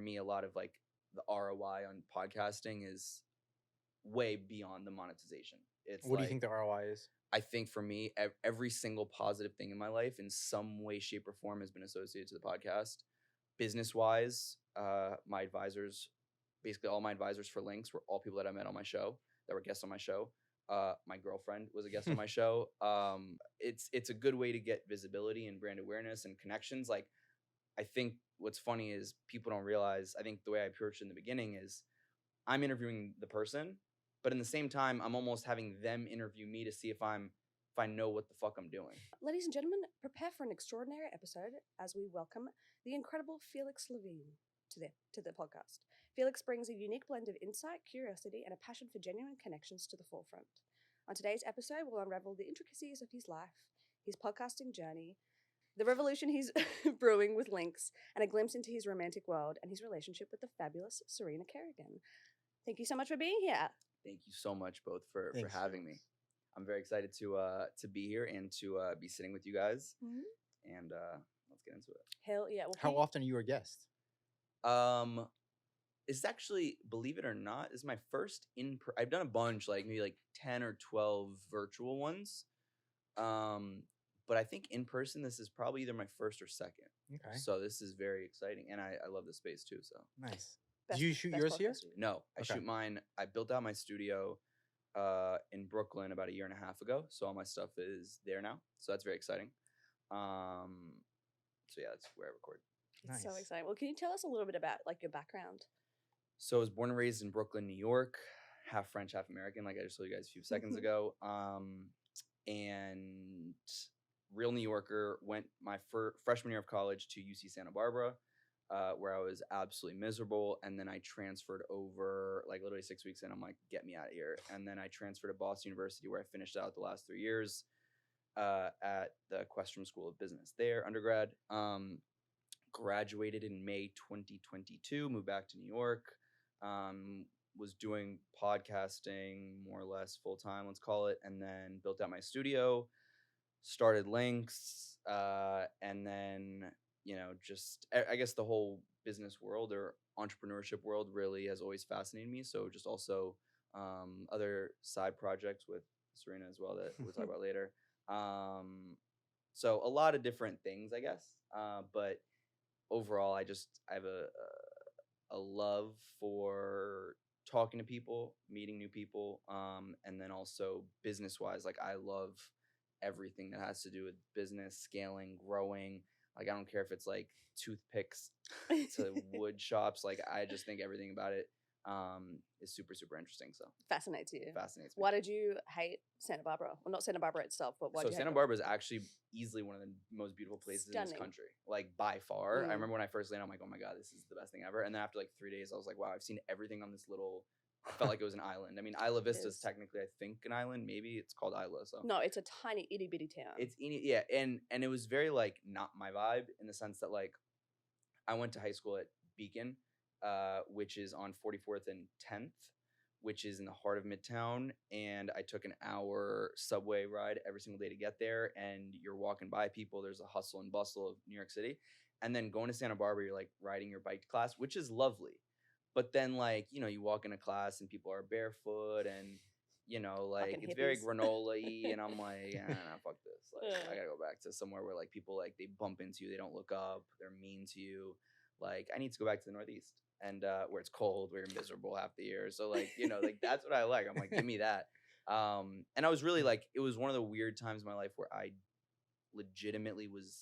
me, a lot of like the ROI on podcasting is way beyond the monetization. It's What do you think the ROI is? I think for me, every single positive thing in my life in some way, shape, or form has been associated to the podcast. Business wise, my advisors, basically all my advisors for LYNX were all people that I met on my show, that were guests on my show. My girlfriend was a guest on my show. It's a good way to get visibility and brand awareness and connections. Like, I think what's funny is people don't realize, I think the way I approached it in the beginning is I'm interviewing the person, but in the same time, I'm almost having them interview me to see if I know what the fuck I'm doing. Ladies and gentlemen, prepare for an extraordinary episode as we welcome the incredible Felix Levine to the podcast. Felix brings a unique blend of insight, curiosity, and a passion for genuine connections to the forefront. On today's episode, we'll unravel the intricacies of his life, his podcasting journey, the revolution he's brewing with LYNX, and a glimpse into his romantic world and his relationship with the fabulous Serena Kerrigan. Thank you so much for being here. Thank you so much both for Thanks, having me. I'm very excited to be here and to be sitting with you guys. Mm-hmm. And let's get into it. Hell yeah. Well, How often are you a guest? It's actually, believe it or not, this is my first I've done a bunch, like maybe like 10 or 12 virtual ones. But I think in person, this is probably either my first or second. Okay. So this is very exciting. And I love the space too. So Nice. Do you shoot yours here? No, I Okay. shoot mine. I built out my studio in Brooklyn about 1.5 years ago. So all my stuff is there now. So that's very exciting. So yeah, that's where I record. It's so Nice. exciting. Well, can you tell us a little bit about like your background? So I was born and raised in Brooklyn, New York, half French, half American, like I just told you guys a few seconds ago. And real New Yorker. Went my freshman year of college to UC Santa Barbara, where I was absolutely miserable. And then I transferred over, like literally 6 weeks in, I'm like, get me out of here. And then I transferred to Boston University, where I finished out the last 3 years at the Questrom School of Business there, undergrad. Graduated in May 2022, moved back to New York. Was doing podcasting more or less full time, let's call it, and then built out my studio, started LYNX, and then, you know, just I guess the whole business world or entrepreneurship world really has always fascinated me. So just also other side projects with Serena as well that we'll talk about later. So a lot of different things, I guess, but overall, I have a love for talking to people, meeting new people, and then also business-wise, like I love everything that has to do with business, scaling, growing. Like I don't care if it's like toothpicks to wood shops. Like I just think everything about it is super, super interesting. So Fascinates you. fascinates me. Why did you hate Santa Barbara? Well, not Santa Barbara itself, but why? So did you Santa hate Barbara is actually easily one of the most beautiful places in this Stunning. country, like by far. Mm. I remember when I first landed, I'm like, oh my God, this is the best thing ever. And then after like 3 days, I was like, wow, I've seen everything on this little, I felt like it was an island. I mean, Isla Vista is is. technically, I think, an island. Maybe it's called Isla. So No, it's a tiny itty bitty town. it's, yeah. And it was very like not my vibe in the sense that like I went to high school at Beacon, which is on 44th and 10th, which is in the heart of Midtown. And I took an hour subway ride every single day to get there. And you're walking by people. There's a hustle and bustle of New York City. And then going to Santa Barbara, you're like riding your bike to class, which is lovely. But then like, you know, you walk into class and people are barefoot and, you know, like Fucking it's very hippies. granola-y. And I'm like, nah, fuck this. Like Ugh. I gotta go back to somewhere where like people like they bump into you, they don't look up, they're mean to you. Like I need to go back to the Northeast and where it's cold, where you're miserable half the year. So like, you know, like that's what I like. I'm like, give me that. And I was really like, it was one of the weird times in my life where I legitimately was,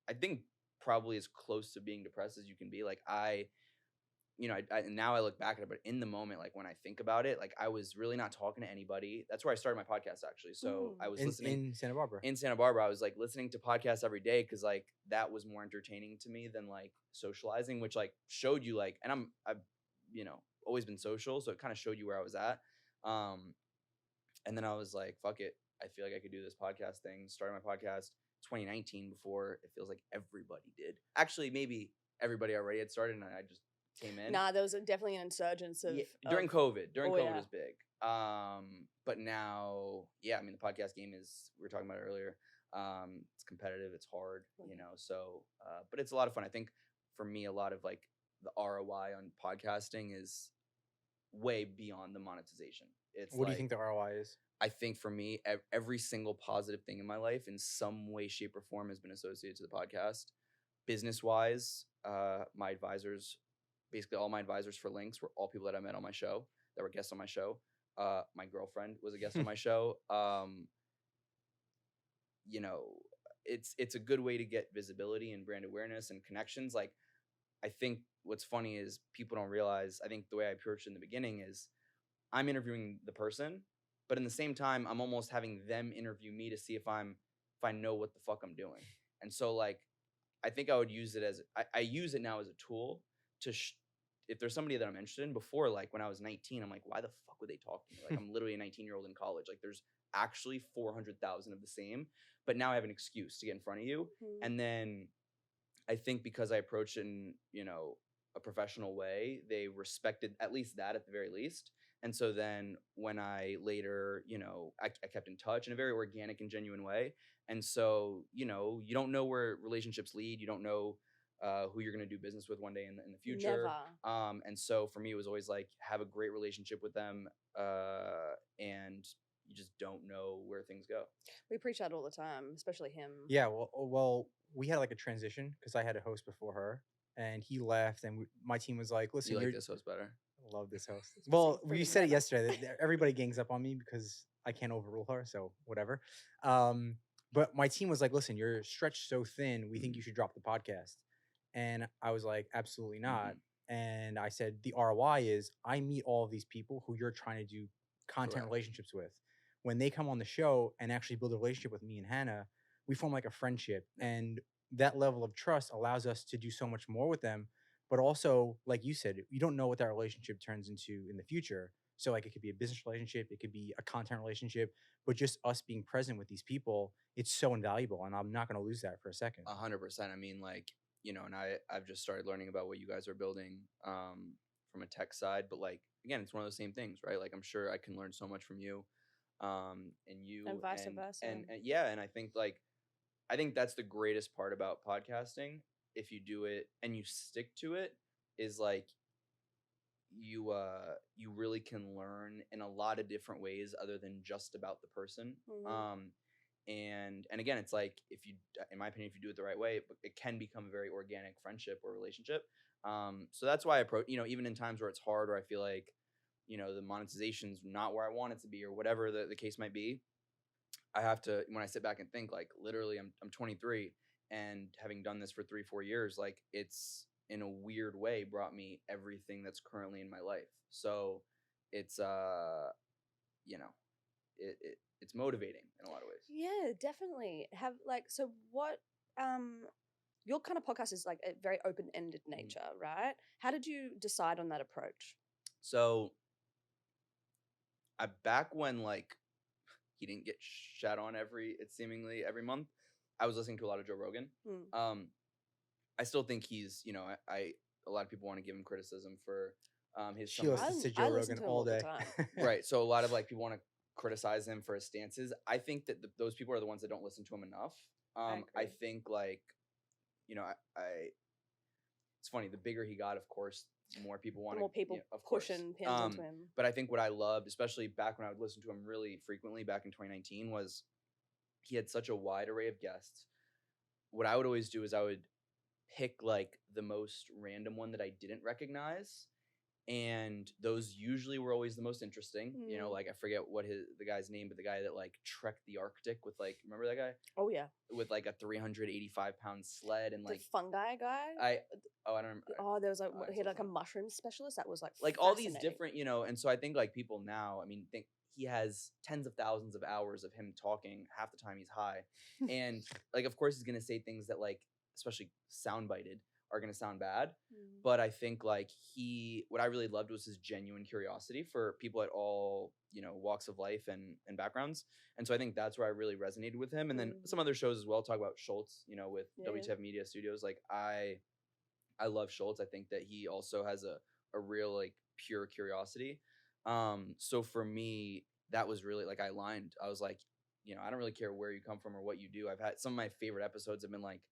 I think probably as close to being depressed as you can be. Like you know, now I look back at it, but in the moment, like when I think about it, like I was really not talking to anybody. That's where I started my podcast actually. So I was listening in Santa Barbara. in Santa Barbara. I was like listening to podcasts every day because like that was more entertaining to me than like socializing, which like showed you like, and I've you know always been social, so it kind of showed you where I was at. And then I was like, fuck it, I feel like I could do this podcast thing. Started my podcast 2019 before it feels like everybody did. Actually, maybe everybody already had started, and I just came in. Nah, there was definitely an insurgence of during COVID. During Oh, COVID yeah. was big. But now, yeah, I mean the podcast game is, we were talking about it earlier. It's competitive, it's hard, you know. So, but it's a lot of fun. I think for me, a lot of like the ROI on podcasting is way beyond the monetization. It's What do you think the ROI is? I think for me, every single positive thing in my life in some way, shape, or form has been associated to the podcast. Business wise, my advisors, basically all my advisors for LYNX were all people that I met on my show, that were guests on my show. My girlfriend was a guest on my show. You know, it's a good way to get visibility and brand awareness and connections. Like, I think what's funny is people don't realize, I think the way I approached it in the beginning is I'm interviewing the person, but in the same time, I'm almost having them interview me to see if I know what the fuck I'm doing. And so, like, I think I would use it as, I use it now as a tool to, if there's somebody that I'm interested in. Before, like when I was 19, I'm like, why the fuck would they talk to me? Like, I'm literally a 19-year-old in college. Like, there's actually 400,000 of the same, but now I have an excuse to get in front of you. Mm-hmm. And then I think because I approached it in, a professional way, they respected at least that at the very least. And so then when I later, I kept in touch in a very organic and genuine way. And so, you don't know where relationships lead. You don't know who you're going to do business with one day in the future. Never. And so for me, it was always like, have a great relationship with them. And you just don't know where things go. We preach that all the time, especially him. Yeah, well, we had like a transition because I had a host before her, and he left, and my team was like, "Listen, you like this host better." I love this host. Well, we said it yesterday. That everybody gangs up on me because I can't overrule her, so whatever. But my team was like, "Listen, you're stretched so thin. We think you should drop the podcast." And I was like, "Absolutely not." And I said, "The ROI is I meet all of these people who you're trying to do content relationships with. When they come on the show and actually build a relationship with me and Hannah, we form like a friendship. And that level of trust allows us to do so much more with them. But also, like you said, you don't know what that relationship turns into in the future. So like it could be a business relationship, it could be a content relationship, but just us being present with these people, it's so invaluable. And I'm not going to lose that for a second. 100%. I mean, like, and I've just started learning about what you guys are building from a tech side. But like, again, it's one of those same things, right? Like, I'm sure I can learn so much from you and you. And vice versa. And yeah, and I think that's the greatest part about podcasting. If you do it and you stick to it, is like you really can learn in a lot of different ways other than just about the person. And again, it's like, if you, in my opinion, if you do it the right way, it can become a very organic friendship or relationship. So that's why I approach, even in times where it's hard, or I feel like, the monetization's not where I want it to be, or whatever the case might be. I have to, when I sit back and think, like, literally I'm 23, and having done this for 3-4 years, like, it's in a weird way brought me everything that's currently in my life. So it's, it's motivating in a lot of ways. Yeah, definitely. So what, your kind of podcast is like a very open-ended nature, right? How did you decide on that approach? So back when, like, he didn't get shat on seemingly every month, I was listening to a lot of Joe Rogan. I still think he's, a lot of people want to give him criticism for his. She listens to Joe Rogan all day. Right. So a lot of, like, people want to criticize him for his stances. I think that those people are the ones that don't listen to him enough. I think, like, it's funny, the bigger he got, of course, more people want to. More people pushing pins into him. But I think what I loved, especially back when I would listen to him really frequently back in 2019, was he had such a wide array of guests. What I would always do is I would pick, like, the most random one that I didn't recognize, and those usually were always the most interesting. Like, I forget what the guy's name, but the guy that, like, trekked the Arctic with, like, remember that guy? Oh yeah, with, like, a 385-pound sled, and, like, the fungi guy. I don't remember. Oh, there was, like, he had, like, a mushroom specialist that was, like all these different, and so I think, like, people now, I mean, think he has tens of thousands of hours of him talking. Half the time he's high, and, like, of course he's gonna say things that, like, especially soundbited, are going to sound bad. But I think, like, what I really loved was his genuine curiosity for people at all, walks of life and backgrounds. And so I think that's where I really resonated with him. And then some other shows as well talk about Schultz, with WTF Media Studios. Like, I love Schultz. I think that he also has a real, like, pure curiosity. So for me, that was really, like, I aligned. I was like, I don't really care where you come from or what you do. I've had some of my favorite episodes have been, like,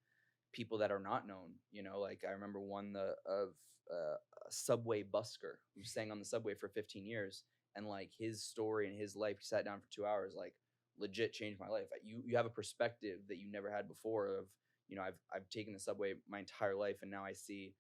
people that are not known. You know, like I remember one of a subway busker who sang on the subway for 15 years, and like his story and his life, he sat down for 2 hours, like legit changed my life. You have a perspective that you never had before of, you know, I've taken the subway my entire life, and now I see.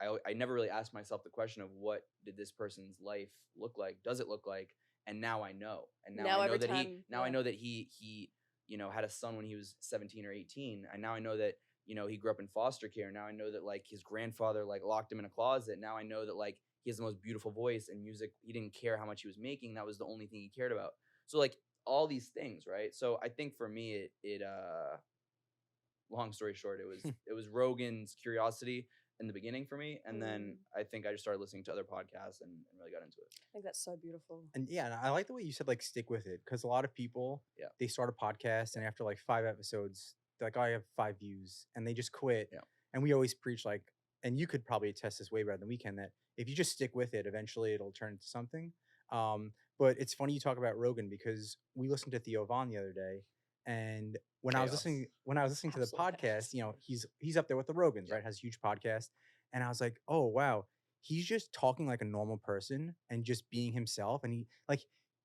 I never really asked myself the question of what did this person's life look like? Does it look like? And now I know. And now I know that I know that he you know, had a son when he was 17 or 18. And now I know that, you know, he grew up in foster care. Now I know that like his grandfather like locked him in a closet. Now I know that like he has the most beautiful voice, and music. He didn't care how much he was making. That was the only thing he cared about. So like all these things, right? So I think for me, it long story short, it was Rogan's curiosity in the beginning for me, and then I think I just started listening to other podcasts and really got into it. I think that's so beautiful. And yeah, and I like the way you said like stick with it, because a lot of people they start a podcast and after like 5 episodes, they're like, oh, I have 5 views, and they just quit. Yeah. And we always preach like, and you could probably attest this way better than we can, that if you just stick with it, eventually it'll turn into something. But it's funny you talk about Rogan, because we listened to Theo Von the other day, and when I was listening to the podcast, you know, he's up there with the Rogans, right? Has a huge podcast, and I was like, oh wow, he's just talking like a normal person and just being himself, and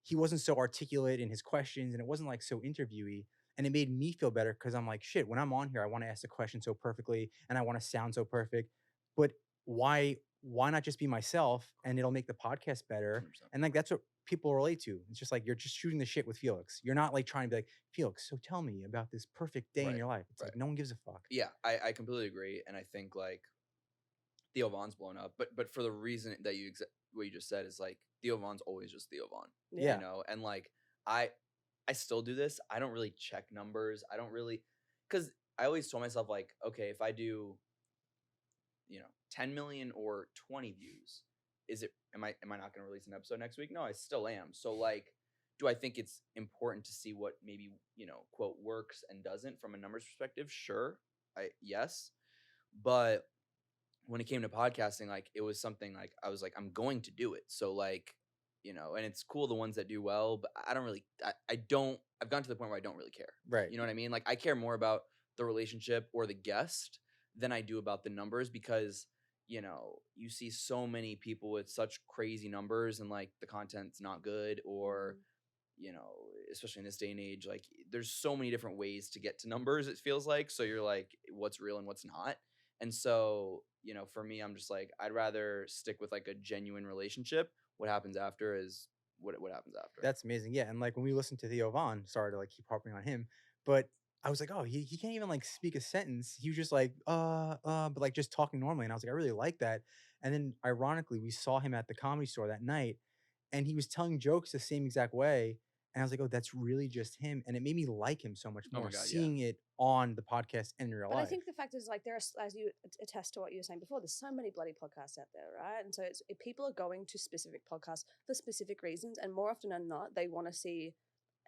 he wasn't so articulate in his questions, and it wasn't like so interviewy, and it made me feel better, because I'm like, shit, when I'm on here, I want to ask the question so perfectly and I want to sound so perfect, but why not just be myself, and it'll make the podcast better? 100%. And like that's what people relate to. It's just like you're just shooting the shit with Felix. You're not like trying to be like, Felix, so tell me about this perfect day in your life. It's like no one gives a fuck. Yeah, I completely agree, and I think like Theo Von's blown up, but for the reason that what you just said is like Theo Von's always just Theo Von. Yeah. You know, and like I still do this. I don't really check numbers. I don't really, because I always told myself like, okay, if I do, you know, 10 million or 20 views, am I not going to release an episode next week? No, I still am. So like, do I think it's important to see what maybe, you know, quote, works and doesn't from a numbers perspective? Sure. Yes. But when it came to podcasting, like it was something like I was like, I'm going to do it. So like, you know, and it's cool the ones that do well, but I don't really, I've gotten to the point where I don't really care. Right. You know what I mean? Like I care more about the relationship or the guest than I do about the numbers, because, you know, you see so many people with such crazy numbers and like the content's not good, or, you know, especially in this day and age, like there's so many different ways to get to numbers, it feels like. So you're like, what's real and what's not? And so, you know, for me, I'm just like, I'd rather stick with like a genuine relationship. What happens after is what happens after. That's amazing. Yeah. And like when we listened to Theo Von, sorry to like keep harping on him, but I was like, oh, he can't even like speak a sentence. He was just like, but like just talking normally. And I was like, I really like that. And then ironically, we saw him at the Comedy Store that night, and he was telling jokes the same exact way. And I was like, oh, that's really just him. And it made me like him so much Oh my more, God, seeing it on the podcast and in real But life. I think the fact is, like, there are, as you attest to what you were saying before, there's so many bloody podcasts out there, right? And so if people are going to specific podcasts for specific reasons, and more often than not, they want to see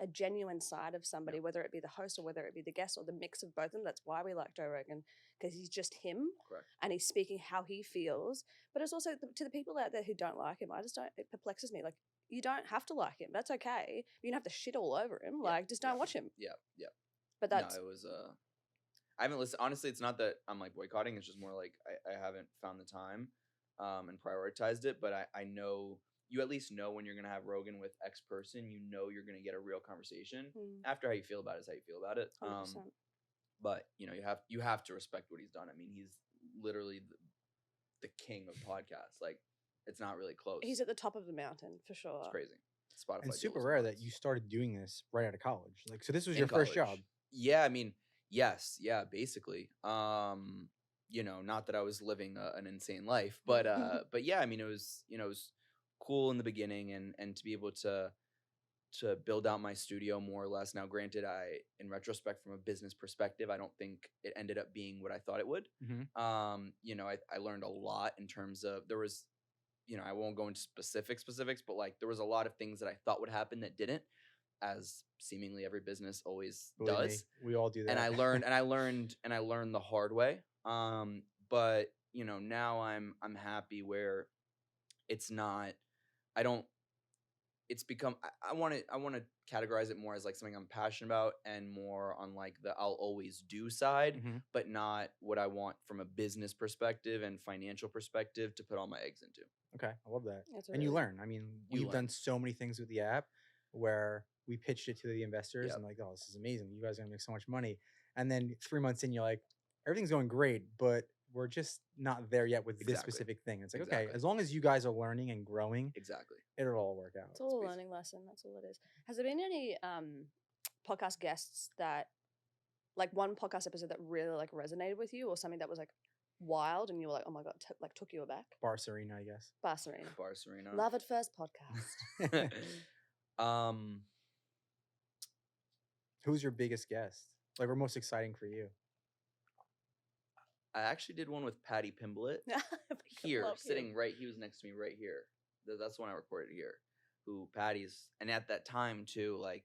a genuine side of somebody, whether it be the host or whether it be the guest or the mix of both of them. That's why we like Joe Rogan, because he's just him. Correct. And he's speaking how he feels. But it's also to the people out there who don't like him, it perplexes me. Like, you don't have to like him. That's okay. You don't have to shit all over him. Like, just don't watch him. Yeah. But that's... No, it was, I haven't listened. Honestly, it's not that I'm like boycotting. It's just more like I haven't found the time and prioritized it. But I know, you at least know when you're going to have Rogan with X person, you know you're going to get a real conversation. After how you feel about it is how you feel about it. 100%. But, you know, you have to respect what he's done. I mean, he's literally the king of podcasts. Like, it's not really close. He's at the top of the mountain, for sure. It's crazy. Spotify. And super rare that you started doing this right out of college. Like, so this was your first job. Yeah, I mean, yes, yeah, basically. You know, not that I was living an insane life, but yeah, I mean, it was, you know, it was cool in the beginning, and to be able to build out my studio more or less. Now, granted, in retrospect, from a business perspective, I don't think it ended up being what I thought it would. You know, I learned a lot in terms of, there was, you know, I won't go into specifics, but like there was a lot of things that I thought would happen that didn't, as seemingly every business always does. We all do that. And I learned the hard way. But you know, now I'm happy where it's not, it's become, I want to categorize it more as like something I'm passionate about and more on like the I'll always do side, but not what I want from a business perspective and financial perspective to put all my eggs into. Okay, I love that. That's And you really- learn. I mean, You we've done learn. so many things with the app where we pitched it to the investors Yep. and like, oh, this is amazing. You guys are gonna make so much money. And then 3 months in, you're like, everything's going great, but we're just not there yet with this Exactly. specific thing. It's like, Exactly. okay, as long as you guys are learning and growing, Exactly. it'll all work out. It's all a learning lesson. That's all it is. Has there been any podcast guests that, like one podcast episode that really like resonated with you, or something that was like wild and you were like, oh my god, like took you aback? Bar Serena, I guess. Bar Serena. Bar Serena. Love at First podcast. Who's your biggest guest? Like, or most exciting for you? I actually did one with Patty Pimblett here, sitting right. He was next to me right here. That's the one I recorded here. Who Patty's, and at that time too, like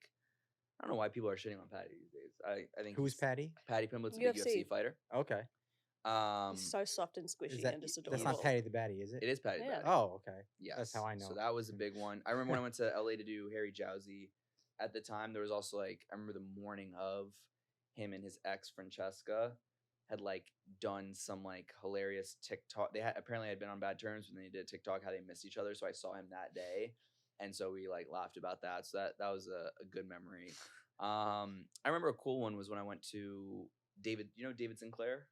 I don't know why people are shitting on Patty these days. I think Who's Patty? Patty Pimblett's a big UFC fighter. Okay. He's so soft and squishy and just adorable. That's not Patty the Baddie, is it? It is Patty the Yeah. Baddie. Oh, okay. Yes. That's how I know. So that was a big one. I remember when I went to LA to do Harry Jowsey. At the time, there was also like I remember the morning of him and his ex Francesca had like done some like hilarious TikTok. They had apparently had been on bad terms when they did TikTok how they missed each other. So I saw him that day, and so we like laughed about that. So that was a good memory. I remember a cool one was when I went to David. You know David Sinclair?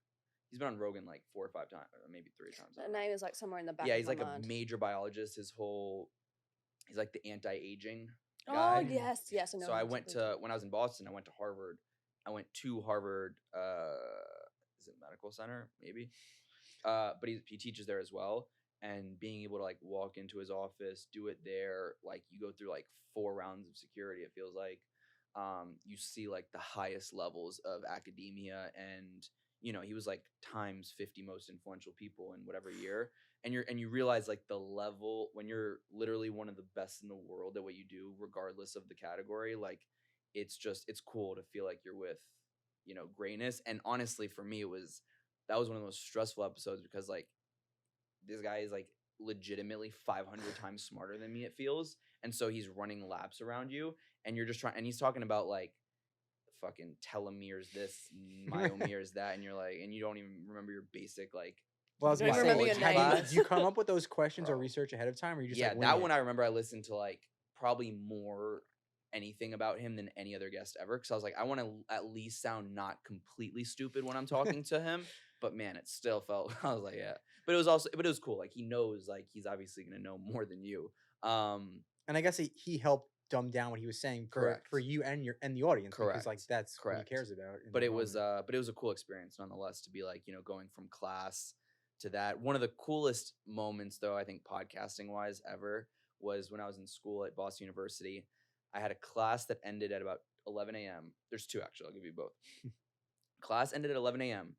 He's been on Rogan like 4 or 5 times, or maybe 3 times. That name is like somewhere in the back. Yeah, of he's my like mind. a major biologist. He's like the anti-aging Oh guy. yes. I know. So I went to when I was in Boston. I went to Harvard. I went to Harvard. Is it medical center? Maybe. But he teaches there as well. And being able to like walk into his office, do it there, like you go through like 4 rounds of security. It feels like you see like the highest levels of academia, and you know he was like times 50 most influential people in whatever year. And you realize like the level when you're literally one of the best in the world at what you do, regardless of the category. Like it's cool to feel like you're with, you know, greatness. And honestly, for me, that was one of the most stressful episodes because like this guy is like legitimately 500 times smarter than me, it feels. And so he's running laps around you, and you're just trying. And he's talking about like fucking telomeres, this, myomeres, that, and you're like, and you don't even remember your basic like. Well, I was Don't gonna remember say, your name. do you come up with those questions or Bro. research ahead of time, or you just Yeah, like, that wing one it? I remember I listened to like probably more anything about him than any other guest ever, because I was like, I want to at least sound not completely stupid when I'm talking to him. But man, it still felt. I was like, yeah. But it was cool. Like he knows, like he's obviously gonna know more than you. And I guess he helped dumb down what he was saying for Correct. you and the audience, because like Correct. that's what he Correct. cares about. in But that it was moment. a cool experience nonetheless to be like, you know, going from class to that. One of the coolest moments though, I think podcasting wise ever, was when I was in school at Boston University. I had a class that ended at about 11 a.m. There's 2 actually, I'll give you both. Class ended at 11 a.m.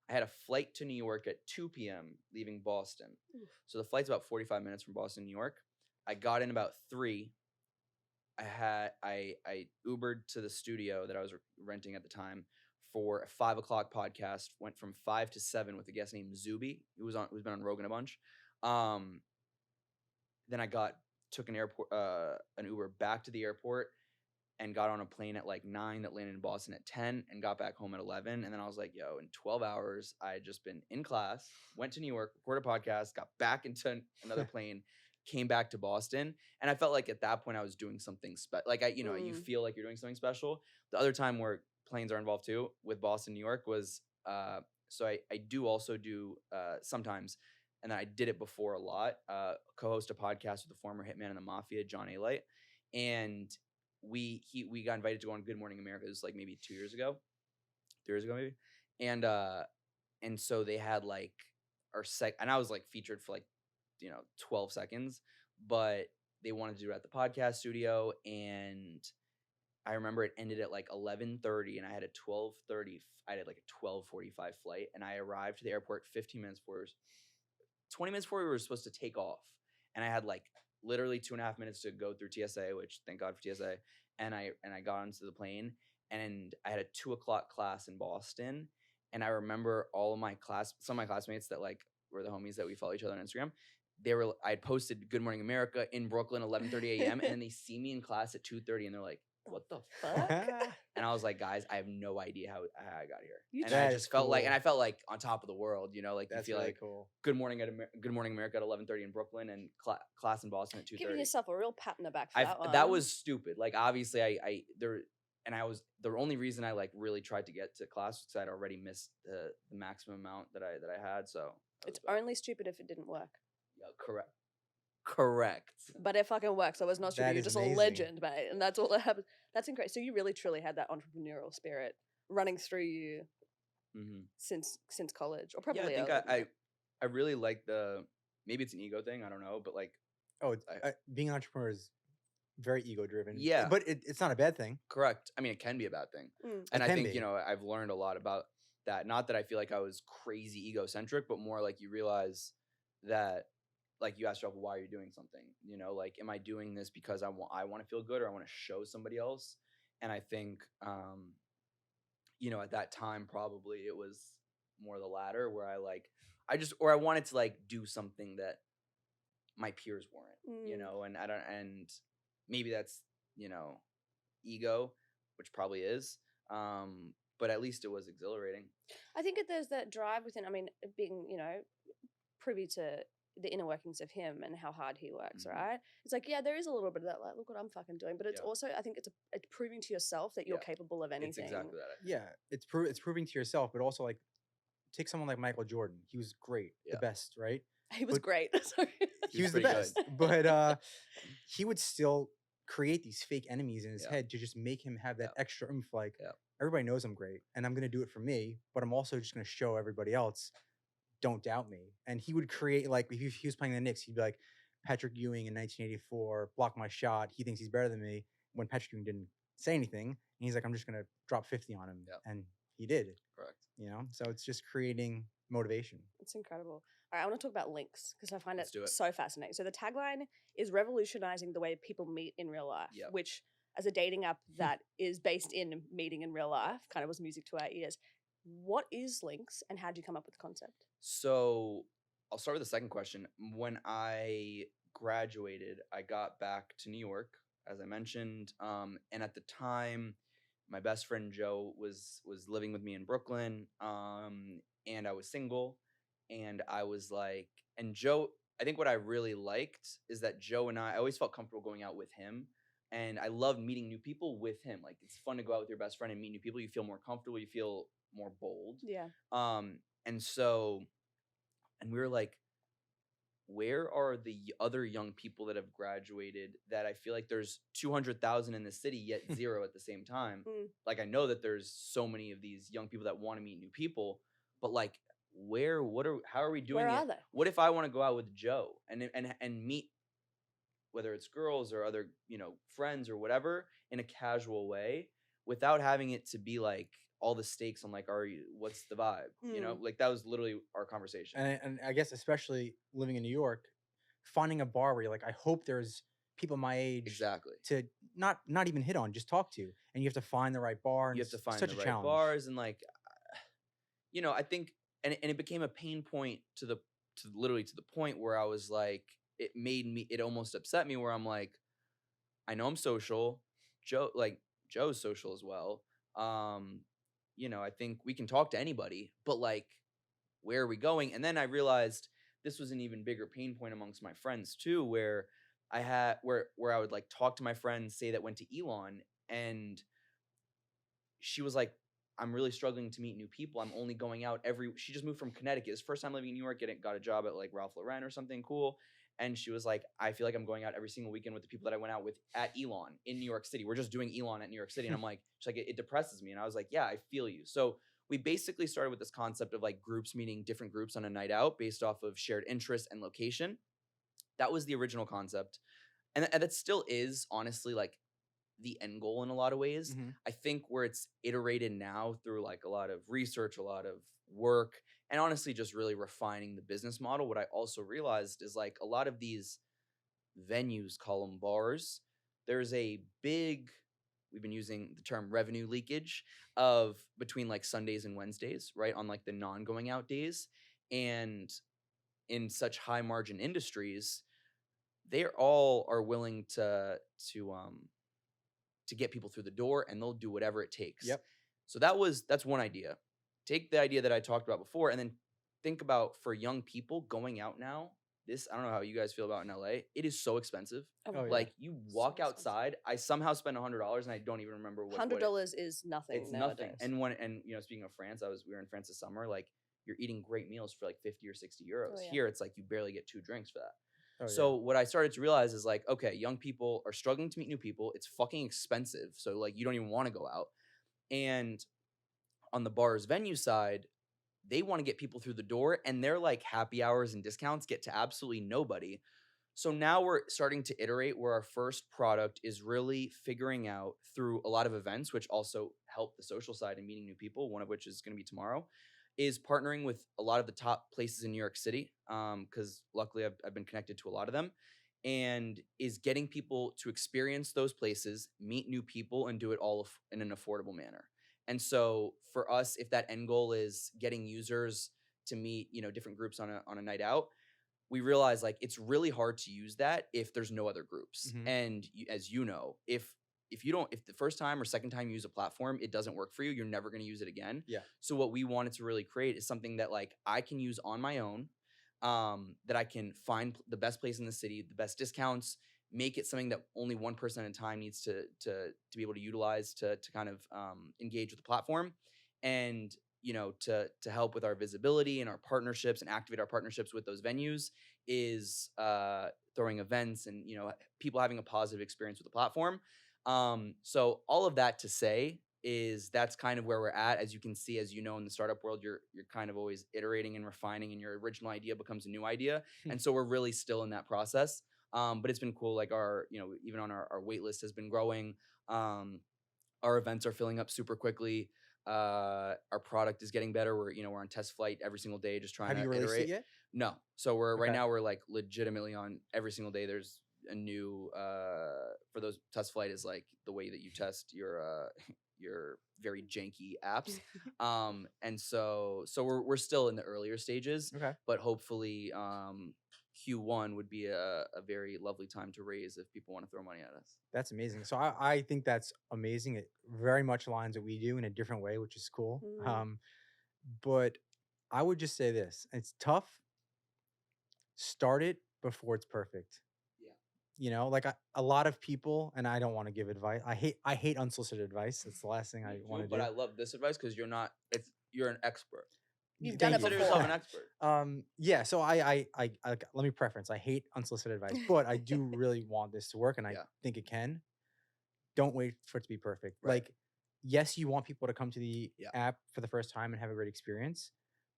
I had a flight to New York at 2 p.m. leaving Boston. Oof. So the flight's about 45 minutes from Boston, New York. I got in about 3. I Ubered to the studio that I was renting at the time for a 5 o'clock podcast. Went from 5 to 7 with a guest named Zuby, who's been on Rogan a bunch. Then I took an Uber back to the airport and got on a plane at like 9 that landed in Boston at 10 and got back home at 11. And then I was like, yo, in 12 hours, I had just been in class, went to New York, recorded a podcast, got back into another plane, came back to Boston. And I felt like at that point I was doing something special. Like, you feel like you're doing something special. The other time where planes are involved too with Boston, New York was, so I do also do sometimes, and I did it before a lot, co-host a podcast with the former hitman in the mafia, John A. And we got invited to go on Good Morning America. It was like maybe 2 years ago, 3 years ago maybe. And so they had like and I was like featured for like, 12 seconds, but they wanted to do it at the podcast studio. And I remember it ended at like 11:30 and I had a 12:30, I had like a 12:45 flight, and I arrived to the airport 15 minutes before, 20 minutes before we were supposed to take off. And I had like literally 2.5 minutes to go through TSA, which thank God for TSA. And I got onto the plane, and I had a 2 o'clock class in Boston. And I remember some of my classmates that like were the homies that we follow each other on Instagram. I had posted Good Morning America in Brooklyn, 11:30 a.m. and then they see me in class at 2:30 and they're like, what the fuck? And I was like, guys, I have no idea how I got here. And I just felt like, and I felt like on top of the world, you know, like That's you feel really like cool. Good Morning America at 11:30 in Brooklyn and class in Boston at 2:30. Giving yourself a real pat in the back for that one. That was stupid. Like obviously the only reason I like really tried to get to class was because I'd already missed the maximum amount that I had. So it's only stupid if it didn't work. Yeah, correct. But it fucking works. So it's not stupid. That You're is just amazing. a legend, mate. And that's all that happens. That's incredible. So you really truly had that entrepreneurial spirit running through you since college, or probably. Yeah, I think I really like maybe it's an ego thing. I don't know, but like being an entrepreneur is very ego driven. Yeah, but it's not a bad thing. Correct. I mean, it can be a bad thing, and I think I've learned a lot about that. Not that I feel like I was crazy egocentric, but more like you realize that. Like you ask yourself, why are you doing something? You know, like, am I doing this because I want to feel good or I want to show somebody else? And I think, at that time, probably it was more the latter where I wanted to like do something that my peers weren't, and maybe that's, ego, which probably is. But at least it was exhilarating. I think there's that drive within, being, privy to the inner workings of him and how hard he works, right? It's like, yeah, there is a little bit of that, like, look what I'm fucking doing. But it's also, I think it's proving to yourself that you're capable of anything. It's exactly that. Yeah, it's proving to yourself, but also like take someone like Michael Jordan. He was great, the best, right? He was great. He was the best, but he would still create these fake enemies in his head to just make him have that extra oomph. Like everybody knows I'm great, and I'm gonna do it for me, but I'm also just gonna show everybody else. Don't doubt me. And he would create, like, if he was playing the Knicks, he'd be like, Patrick Ewing in 1984 blocked my shot. He thinks he's better than me. When Patrick Ewing didn't say anything, and he's like, I'm just gonna drop 50 on him, and he did. Correct. So it's just creating motivation. It's incredible. All right, I want to talk about LYNX because I find it so fascinating. So the tagline is revolutionizing the way people meet in real life, which, as a dating app that is based in meeting in real life, kind of was music to our ears. What is LYNX and how did you come up with the concept? So I'll start with the second question. When I graduated, I got back to New York, as I mentioned. And at the time, my best friend Joe was living with me in Brooklyn. And I was single. And I was like, and Joe, I think what I really liked is that Joe and I always felt comfortable going out with him. And I loved meeting new people with him. Like, it's fun to go out with your best friend and meet new people. You feel more comfortable. You feel more bold. Yeah. And we were like, where are the other young people that have graduated that I feel like there's 200,000 in the city, yet zero at the same time? Like, I know that there's so many of these young people that want to meet new people, but like, how are we doing it? Where are they? What if I want to go out with Joe and meet, whether it's girls or other, friends or whatever, in a casual way without having it to be like all the stakes on like, what's the vibe? Like that was literally our conversation. And I guess especially living in New York, finding a bar where you're like, I hope there's people my age to not even hit on, just talk to. And you have to find the right bar. And you have to find such the a right challenge. bars and like, I think, and it became a pain point to the point where I was like, it almost upset me where I'm like, I know I'm social. Joe's social as well. I think we can talk to anybody, but like, where are we going? And then I realized this was an even bigger pain point amongst my friends too, where I would like talk to my friends, say that went to Elon, and she was like, I'm really struggling to meet new people. I'm only going out she just moved from Connecticut. It's first time living in New York, got a job at like Ralph Lauren or something cool. And she was like, I feel like I'm going out every single weekend with the people that I went out with at Elon in New York City. We're just doing Elon at New York City. And I'm like, she's like, it depresses me. And I was like, yeah, I feel you. So we basically started with this concept of like groups meeting different groups on a night out based off of shared interest and location. That was the original concept. And that still is honestly like the end goal in a lot of ways. I think where it's iterated now through like a lot of research, a lot of work, and honestly just really refining the business model, what I also realized is like a lot of these venues, call them bars, there's a big, we've been using the term revenue leakage of between like Sundays and Wednesdays, right? On like the non-going out days. And in such high margin industries, they all are willing to get people through the door, and they'll do whatever it takes. Yep. So that's one idea. Take the idea that I talked about before, and then think about for young people going out now. This, I don't know how you guys feel about in LA. It is so expensive. Oh, Oh, yeah. Like you walk expensive. outside, I somehow spend $100 and I don't even remember what $100 is nothing. it's nowadays. nothing. And speaking of France, we were in France this summer. Like you're eating great meals for like 50 or 60 euros. Oh, yeah. Here it's like you barely get 2 drinks for that. Oh, So what I started to realize is like, okay, young people are struggling to meet new people. It's fucking expensive. So like you don't even want to go out. And on the bars venue side, they want to get people through the door, and their like happy hours and discounts get to absolutely nobody. So now we're starting to iterate where our first product is really figuring out through a lot of events, which also help the social side and meeting new people, one of which is going to be tomorrow, is partnering with a lot of the top places in New York City, because luckily I've been connected to a lot of them, and is getting people to experience those places, meet new people, and do it all in an affordable manner. And so for us, if that end goal is getting users to meet, different groups on a night out, we realize like it's really hard to use that if there's no other groups. Mhm. And as you know, if the first time or second time you use a platform, it doesn't work for you, you're never going to use it again. Yeah. So what we wanted to really create is something that like I can use on my own, that I can find the best place in the city, the best discounts, make it something that only one person at a time needs to be able to utilize to kind of engage with the platform, and to help with our visibility and our partnerships and activate our partnerships with those venues is throwing events and people having a positive experience with the platform. So all of that to say is that's kind of where we're at. As you can see, as you know, in the startup world, you're kind of always iterating and refining, and your original idea becomes a new idea. And so we're really still in that process. But it's been cool. Like our, even on our wait list has been growing. Our events are filling up super quickly. Our product is getting better. We're on test flight every single day, just trying Have to you released iterate. it yet? No. So right Okay. now we're like legitimately on every single day. There's a new for those test flight is like the way that you test your very janky apps. And so we're still in the earlier stages. Okay. But hopefully Q1 would be a very lovely time to raise if people want to throw money at us. That's amazing. So I think that's amazing. It very much aligns what we do in a different way, which is cool. Mm. But I would just say this: it's tough. Start it before it's perfect. Yeah. Like a lot of people, and I don't want to give advice. I hate unsolicited advice. That's the last thing I want to do. But I love this advice because you're an expert. You've Thank done it you. Consider before. yourself an expert. Yeah. So I let me preference. I hate unsolicited advice, but I do really want this to work, and I Yeah. think it can. Don't wait for it to be perfect. Right. Like, yes, you want people to come to the Yeah. app for the first time and have a great experience,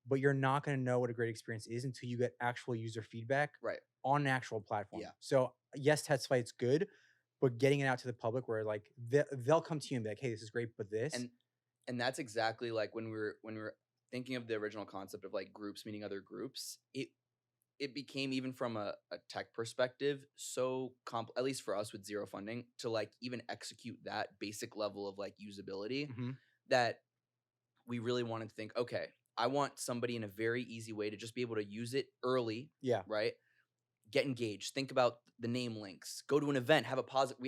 but you're not going to know what a great experience is until you get actual user feedback Right. on an actual platform. Yeah. So yes, test flight's good, but getting it out to the public where like they'll come to you and be like, hey, this is great, but this. And that's exactly like when we were thinking of the original concept of like groups meeting other groups, it became, even from a tech perspective, so at least for us with zero funding, to like even execute that basic level of like usability, Mhm. that we really wanted to think, okay, I want somebody in a very easy way to just be able to use it early. Yeah. Right. Get engaged. Think about the name links. Go to an event. Have a positive.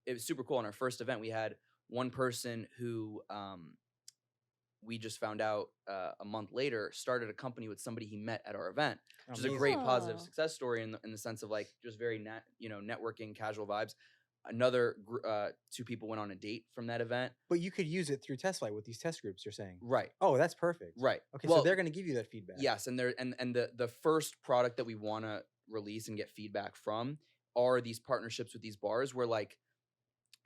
It was super cool. On our first event, we had one person who we just found out a month later started a company with somebody he met at our event, which is a great positive Amazing. success story in the sense of like just very networking, casual vibes. Another 2 people went on a date from that event. But you could use it through test flight with these test groups, you're saying. Right. Oh, that's perfect. Right. Okay, Well, so they're going to give you that feedback. Yes, and the first product that we want to release and get feedback from are these partnerships with these bars where, like,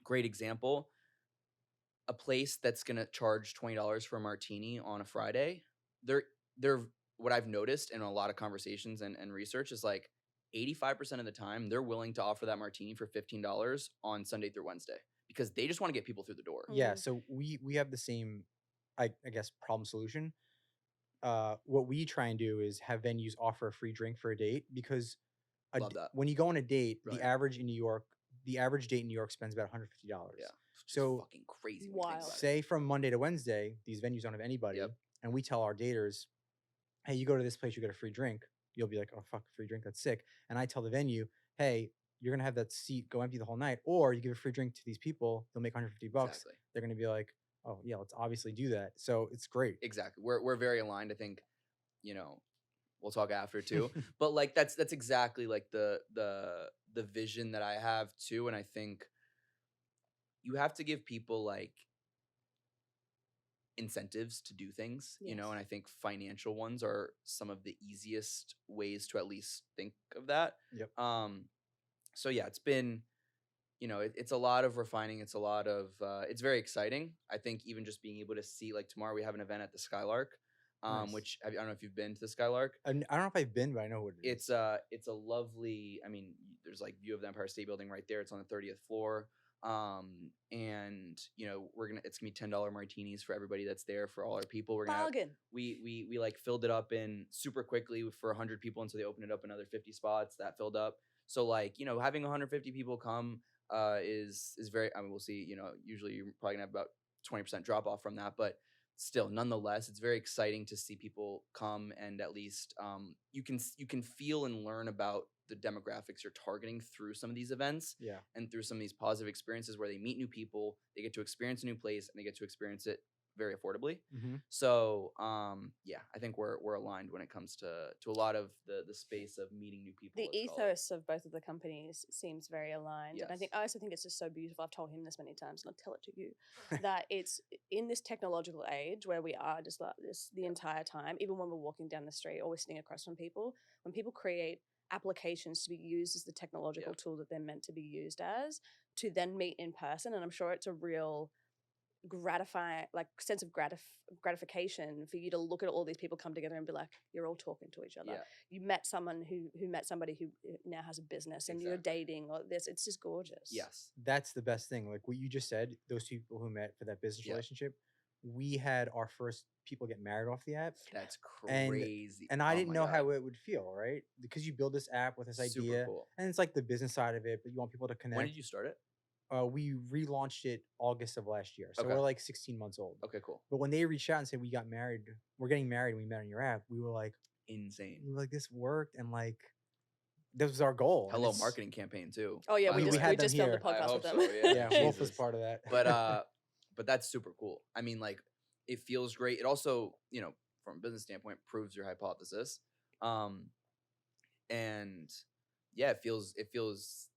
great example, a place that's going to charge $20 for a martini on a Friday, they're what I've noticed in a lot of conversations and research is like 85% of the time they're willing to offer that martini for $15 on Sunday through Wednesday because they just want to get people through the door. Yeah, so we have the same, I guess, problem solution. What we try and do is have venues offer a free drink for a date because Love that. when you go on a date, Right. the average date in New York spends about $150. Yeah. So fucking crazy. when you think Wild. about it. say from Monday to Wednesday, these venues don't have anybody, Yep. and we tell our daters, hey, you go to this place, you get a free drink. you'll be like, oh fuck, free drink, that's sick. And I tell the venue, hey, you're gonna have that seat go empty the whole night, or you give a free drink to these people, they'll make $150. Exactly. They're gonna be like, oh yeah, let's obviously do that. So it's great. Exactly. We're very aligned. I think, we'll talk after too. But like that's exactly like the vision that I have too. And I think you have to give people like incentives to do things, and I think financial ones are some of the easiest ways to at least think of that. Yep. So yeah, it's been, it's a lot of refining. It's a lot of, it's very exciting. I think even just being able to see, like tomorrow we have an event at the Skylark, Nice. which I don't know if you've been to the Skylark. I don't know if I've been, but I know what it is. It's a lovely, there's like view of the Empire State Building right there. It's on the 30th floor. And it's gonna be $10 martinis for everybody that's there, for all our people. We're gonna bargain. We like filled it up in super quickly for 100 people, and so they opened it up another 50 spots that filled up. So like, having 150 people come is very, we'll see, usually you're probably gonna have about 20% drop off from that, but still, nonetheless, it's very exciting to see people come, and at least you can feel and learn about the demographics you're targeting through some of these events, and through some of these positive experiences where they meet new people, they get to experience a new place, and they get to experience it very affordably. So I think we're aligned when it comes to a lot of the space of meeting new people. The ethos of both of the companies seems very aligned. Yes. And I also think it's just so beautiful. I've told him this many times, and I'll tell it to you, that it's in this technological age where we are just like this the entire time, even when we're walking down the street or we're sitting across from people, when people create applications to be used as the technological tool that they're meant to be used as, to then meet in person. And I'm sure it's a real gratifying, like, sense of gratification for you to look at all these people come together and be like, you're all talking to each other. You met someone who met somebody who now has a business, and you're dating, or this. It's just gorgeous. Yes, that's the best thing. Like what you just said, those people who met for that business relationship, we had our first people get married off the app. That's crazy. And I didn't know how it would feel, right? Because you build this app with this idea, cool. And it's like the business side of it, but you want people to connect. When did you start it? We relaunched it August of last year, so we're like 16 months old. Okay, cool. But when they reached out and said we're getting married, and we met on your app, we were like, insane. We were like, this worked, and like this was our goal. Hello marketing campaign too. Oh yeah, we just filmed a podcast with them. So, yeah, Wolf was part of that. But that's super cool. Like, it feels great. It also, from a business standpoint, proves your hypothesis. And yeah, it feels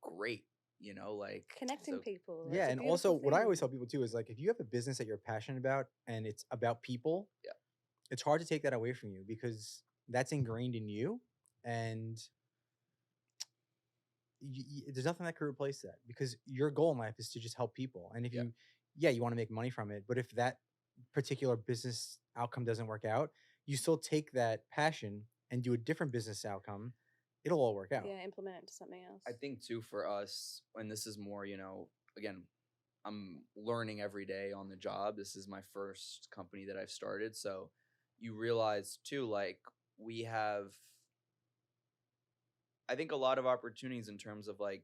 great. Like connecting people. Yeah, and also what I always tell people too is like, if you have a business that you're passionate about and it's about people, it's hard to take that away from you because that's ingrained in you, and there's nothing that could replace that, because your goal in life is to just help people. And if you want to make money from it, but if that particular business outcome doesn't work out, you still take that passion and do a different business outcome. It'll all work out. Yeah, implement it to something else. I think too, for us, and this is more, again, I'm learning every day on the job. This is my first company that I've started. So you realize too, like, we have, I think, a lot of opportunities in terms of like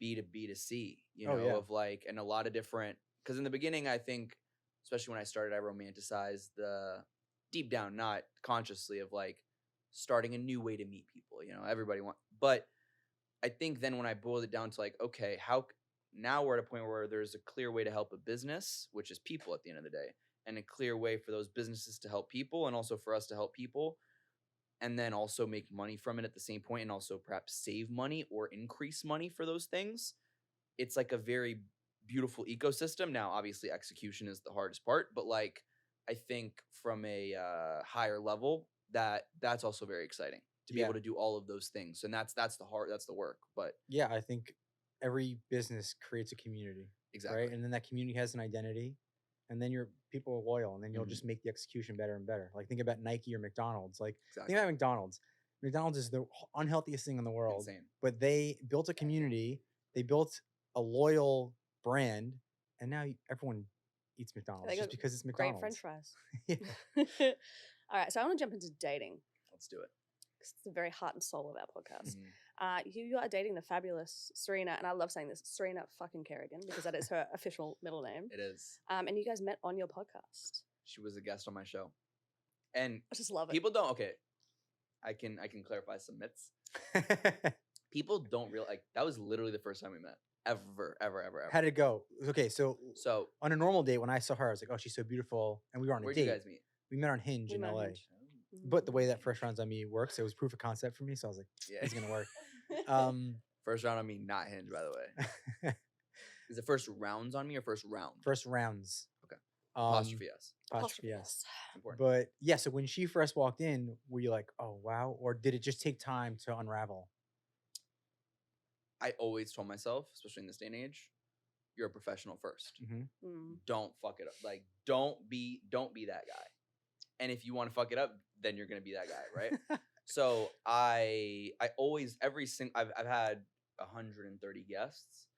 B2B to C, of like, and a lot of different, because in the beginning, I think, especially when I started, I romanticized the deep down, not consciously, of like starting a new way to meet people, everybody but I think then when I boiled it down to like, okay, now we're at a point where there's a clear way to help a business, which is people at the end of the day, and a clear way for those businesses to help people, and also for us to help people, and then also make money from it at the same point, and also perhaps save money or increase money for those things. It's like a very beautiful ecosystem. Now, obviously, execution is the hardest part, but like, I think from a higher level, that's also very exciting to be able to do all of those things. And that's the work. But yeah, I think every business creates a community. Exactly. Right. And then that community has an identity, and then your people are loyal, and then you'll just make the execution better and better. Like, think about Nike or McDonald's. Like, think about McDonald's. McDonald's is the unhealthiest thing in the world. Insane. But they built a community, they built a loyal brand, and now everyone eats McDonald's just because it's McDonald's. Great French fries. All right, so I want to jump into dating. Let's do it. It's the very heart and soul of our podcast. You are dating the fabulous Serena, and I love saying this, Serena fucking Kerrigan, because that is her official middle name. It is. And you guys met on your podcast. She was a guest on my show. And I just love it. People don't, okay, I can clarify some myths. People don't realize, like, that was literally the first time we met. Ever. How'd it go? Okay, so So on a normal date, when I saw her, I was like, oh, she's so beautiful. And we were on a where'd date. you guys meet? We met on Hinge We in met on LA. Hinge. But the way that first rounds on me works, it was proof of concept for me. So I was like, Yeah. it's going to work. First round on me, not Hinge, by the way. Is it first rounds on me or first round? First rounds. Okay. Apostrophe S. Apostrophe S. Important. But yeah, so when she first walked in, were you like, oh, wow? Or did it just take time to unravel? I always told myself, especially in this day and age, you're a professional first. Don't fuck it up. Like, don't be that guy. And if you want to fuck it up, then you're gonna be that guy, right? So I always I've had 130 guests.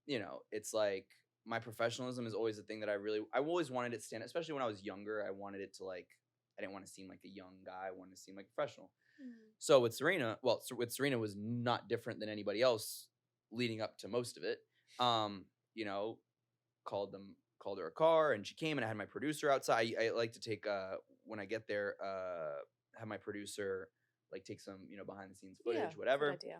You know, it's like my professionalism is always the thing that I always wanted it to stand, especially when I was younger. I wanted it to, like, I didn't want to seem like a young guy. I wanted to seem like a professional. So with Serena, was not different than anybody else leading up to most of it. You know, called her a car, and she came, and I had my producer outside. I like to take when I get there, have my producer like take some, you know, behind the scenes footage, whatever. Good idea.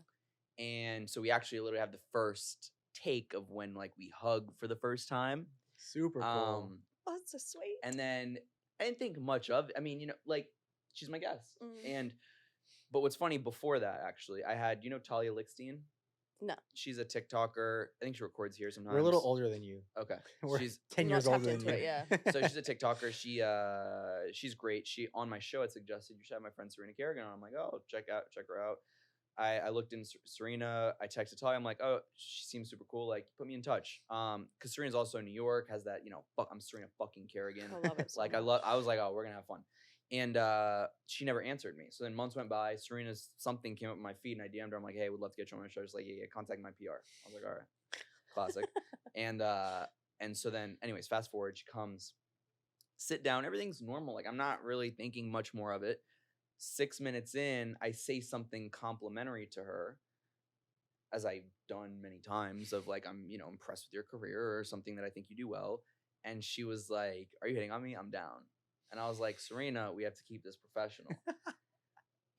And so we actually literally have the first take of when, like, we hug for the first time. Super cool. Oh, that's so sweet. And then I didn't think much of it. I mean, you know, like, she's my guest. But what's funny, before that, actually, I had, you know, Talia Lickstein? No. She's a TikToker. I think she records here sometimes. We're a little older than you. Okay. She's 10 years older than you. Yeah. So she's a TikToker. She's great. She, on my show, had suggested you should have my friend Serena Kerrigan on. I'm like, oh, check her out. I looked in Serena. I texted Talia. I'm like, oh, she seems super cool. Like, put me in touch. Because Serena's also in New York. Has that, you know, I'm Serena fucking Kerrigan. I love it. So like, much. I was like, oh, we're gonna have fun. And she never answered me. So then months went by. Serena's something came up in my feed, and I DM'd her. I'm like, hey, would love to get you on my show. She's like, yeah, contact my PR. I was like, all right, classic. And so then, anyways, fast forward. She comes, sit down. Everything's normal. Like, I'm not really thinking much more of it. 6 minutes in, I say something complimentary to her, as I've done many times, of like, I'm, you know, impressed with your career or something that I think you do well. And she was like, are you hitting on me? I'm down. And I was like, Serena, we have to keep this professional.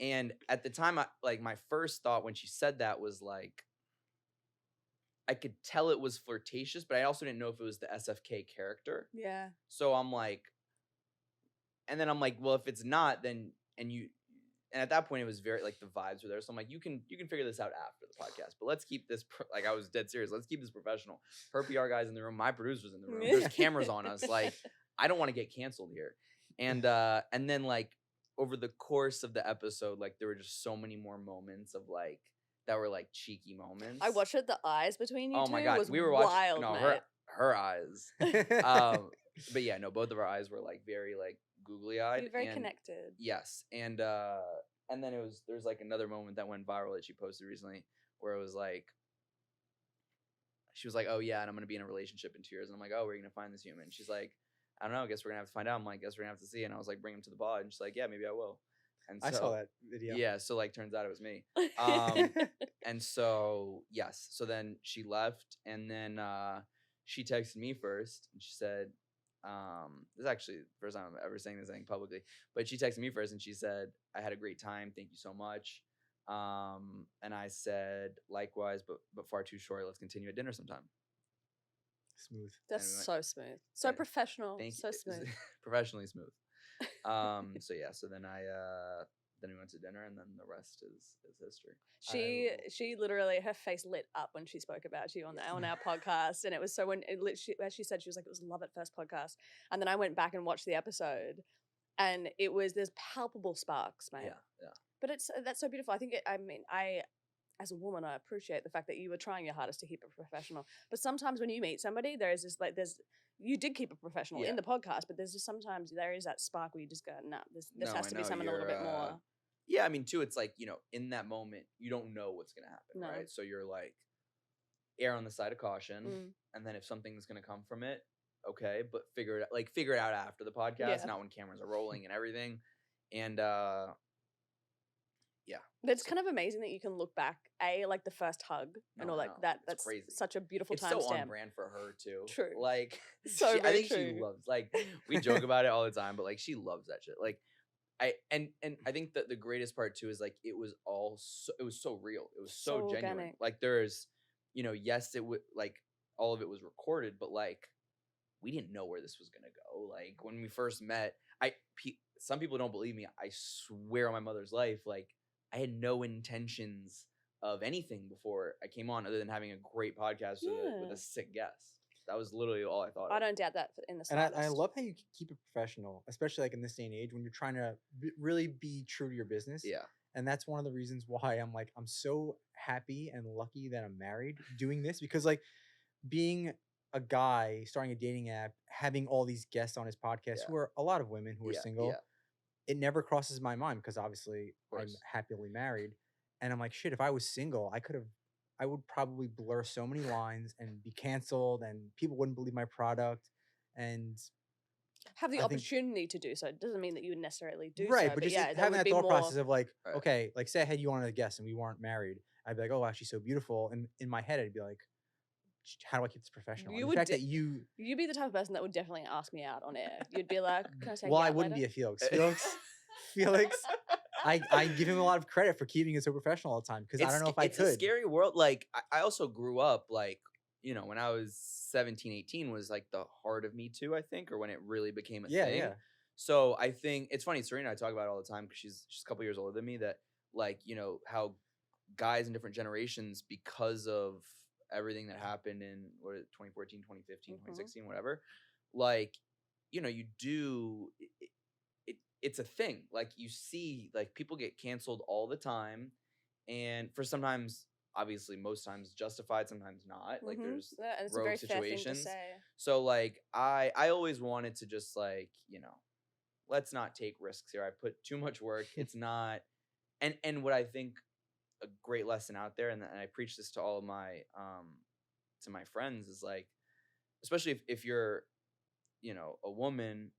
And at the time, my first thought when she said that was like, I could tell it was flirtatious, but I also didn't know if it was the SFK character. Yeah. So I'm like, well, if it's not, then, and at that point it was very, like, the vibes were there. So I'm like, you can figure this out after the podcast, but let's keep this, like, I was dead serious. Let's keep this professional. Her PR guy's in the room. My producer's in the room. There's cameras on us. Like, I don't want to get canceled here. And then, like, over the course of the episode, like, there were just so many more moments of, like, that were, like, cheeky moments. I watched it. The eyes between you two. Oh my God. Was We were watching, wild, no, mate. her eyes. But yeah, no, both of our eyes were, like, very, like, googly eyed. You're very connected. Yes. And then there's like another moment that went viral that she posted recently, where it was like, she was like, oh yeah, and I'm gonna be in a relationship in 2 years. And I'm like, oh, where are you gonna find this human? She's like, I don't know, I guess we're gonna have to find out. I'm like, guess we're gonna have to see. And I was like, bring him to the pod. And she's like, yeah, maybe I will. And so, I saw that video. Yeah, so, like, turns out it was me. And so, yes, so then she left, and then she texted me first, and she said, this is actually the first time I'm ever saying this thing publicly, but she texted me first, and she said, I had a great time, thank you so much. And I said, likewise, but far too short, let's continue at dinner sometime. Smooth. That's so smooth. So professional. Thank so you. smooth. Professionally smooth. So yeah, so then then we went to dinner, and then the rest is history. She literally, her face lit up when she spoke about you on our podcast, and it was so, when as she said, she was like, it was love at first podcast. And then I went back and watched the episode, and there's palpable sparks, mate. Yeah. But that's so beautiful. I think I as a woman, I appreciate the fact that you were trying your hardest to keep it professional. But sometimes when you meet somebody, you did keep it professional in the podcast, but there's just sometimes there is that spark where you just go, nah, this has to be something a little bit more. Yeah, I mean, too, it's like, you know, in that moment, you don't know what's going to happen, right? So you're like, err on the side of caution. And then if something's going to come from it, okay, but figure it out after the podcast, not when cameras are rolling and everything. And, yeah. But it's kind of amazing that you can look back, like the first hug and all like that. That's crazy. Such a beautiful it's timestamp. so on brand for her too. True. Like, so I think true. she loves, like, we joke about it all the time, but like, she loves that shit. Like, I think that the greatest part too is like it was so real. It was so So genuine. organic. Like there's, yes, it would like all of it was recorded, but like we didn't know where this was gonna go. Like when we first met, some people don't believe me. I swear on my mother's life, like I had no intentions of anything before I came on, other than having a great podcast with Yeah. a sick guest. That was literally all I thought. I of. don't doubt that in the And slightest. I love how you keep it professional, especially like in this day and age when you're trying to really be true to your business. Yeah. And that's one of the reasons why I'm so happy and lucky that I'm married doing this, because like being a guy starting a dating app, having all these guests on his podcast who are a lot of women who are single, it never crosses my mind because obviously I'm happily married. And I'm like, shit, if I was single, I would probably blur so many lines and be canceled and people wouldn't believe my product. And have the I think- opportunity to do so. It doesn't mean that you would necessarily do right, so. but just yeah, having that thought process of like, Right. okay, like say I had you on as a guest and we weren't married, I'd be like, oh, wow, she's so beautiful. And in my head, I'd be like, how do I keep this professional? You And would the fact that you'd be the type of person that would definitely ask me out on air. You'd be like, can I take well, you I out wouldn't later? be a Felix. I give him a lot of credit for keeping it so professional all the time because I don't know if I could. It's a scary world. Like I also grew up like, when I was 17, 18 was like the heart of Me Too, I think, or when it really became a thing. Yeah. So I think it's funny, Serena and I talk about it all the time because she's a couple years older than me, that like, how guys in different generations, because of everything that happened in 2014, 2015, 2016, whatever, like, you do it's a thing. Like you see, like people get canceled all the time, and for sometimes, obviously, most times justified, sometimes not. Like there's and it's a rogue very fair thing to situations. say. So like I always wanted to just like, let's not take risks here. I put too much work. It's not, and what I think a great lesson out there, and I preach this to all of my to my friends, is like, especially if you're a woman,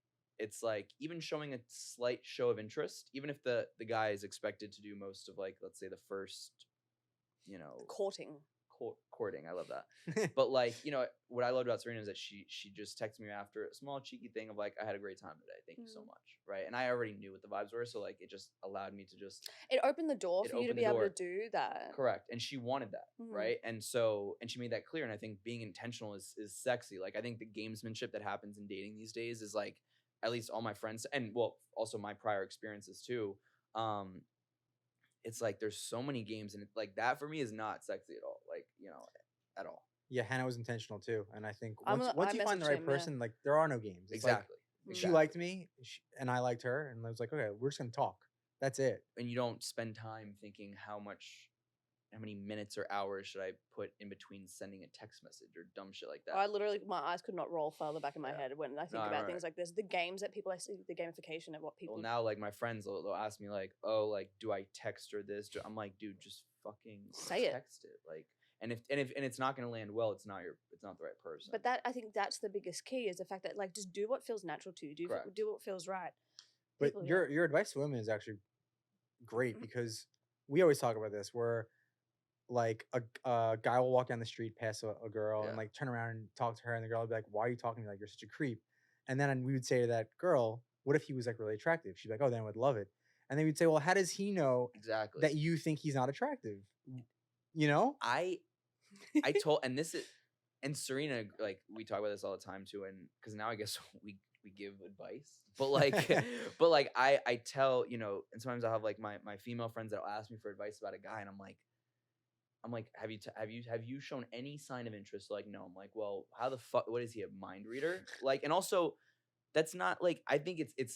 it's like even showing a slight show of interest, even if the guy is expected to do most of, like, let's say the first Courting. courting. I love that. But like, what I loved about Serena is that she just texted me after a small cheeky thing of like, I had a great time today, thank you so much, right? And I already knew what the vibes were, so like it just allowed me to just, it opened the door for you to be able to do that. Correct. And she wanted that, right? And she made that clear. And I think being intentional is sexy. Like I think the gamesmanship that happens in dating these days is like, at least all my friends, and well, also my prior experiences too, it's like there's so many games, and like that for me is not sexy at all, like at all. Yeah, Hannah was intentional too, and I think I once you find the right messaged him, person, like there are no games. It's Exactly. like, she liked me, and I liked her, and I was like, okay, we're just gonna talk. That's it. And you don't spend time thinking how many minutes or hours should I put in between sending a text message or dumb shit like that. I literally, my eyes could not roll further back in my head when I think about right. things like this. The games that people, I see the gamification of what people. Well, now like my friends, they'll ask me like, oh, like, do I text her this? I'm like, dude, just fucking say it. Text it. Like, and if it's not gonna land well, it's not the right person. But I think that's the biggest key, is the fact that like just do what feels natural to you. Do what feels right. But People, your advice to women is actually great because we always talk about this where like a guy will walk down the street past a girl and like turn around and talk to her, and the girl would be like, why are you talking to me? Like, you're such a creep. And then we would say to that girl, what if he was like really attractive? She'd be like, oh, then I would love it. And then we'd say, well, how does he know exactly that you think he's not attractive? I told, and this is, and Serena, like we talk about this all the time too, and because now I guess we give advice, but like I tell, and sometimes I'll have like my female friends that'll ask me for advice about a guy, and I'm like, have you shown any sign of interest? Like, no. I'm like, well, how the fuck? What is he, a mind reader? Like, and also, that's not like, I think it's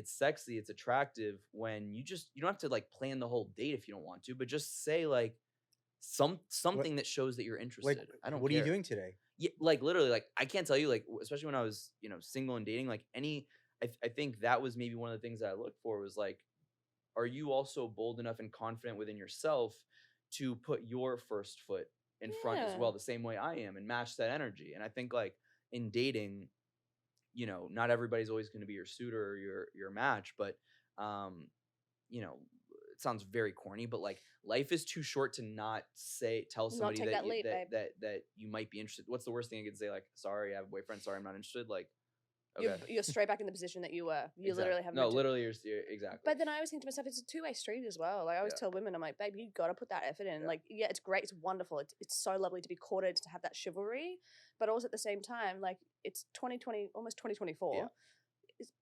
sexy, it's attractive when you don't have to like plan the whole date if you don't want to, but just say like something that shows that you're interested. Like, I don't. What care. are you doing today? Yeah, like literally, like I can't tell you, like especially when I was single and dating, like I think that was maybe one of the things that I looked for was like, are you also bold enough and confident within yourself to put your first foot in front as well, the same way I am, and match that energy. And I think like in dating, not everybody's always going to be your suitor or your match, but it sounds very corny, but like life is too short to not tell somebody that you might be interested. What's the worst thing I could say? Like, sorry, I have a boyfriend. Sorry, I'm not interested. Like, Okay. You're straight back in the position that you were. You Exact- literally have no, meant to- literally you're exactly. But then I always think to myself, it's a two-way street as well. Like I always Yeah. tell women, I'm like, babe, you gotta put that effort in. Yeah. Like, yeah, it's great, it's wonderful, it's so lovely to be courted, to have that chivalry, but also at the same time, like it's 2020, almost 2024. Yeah.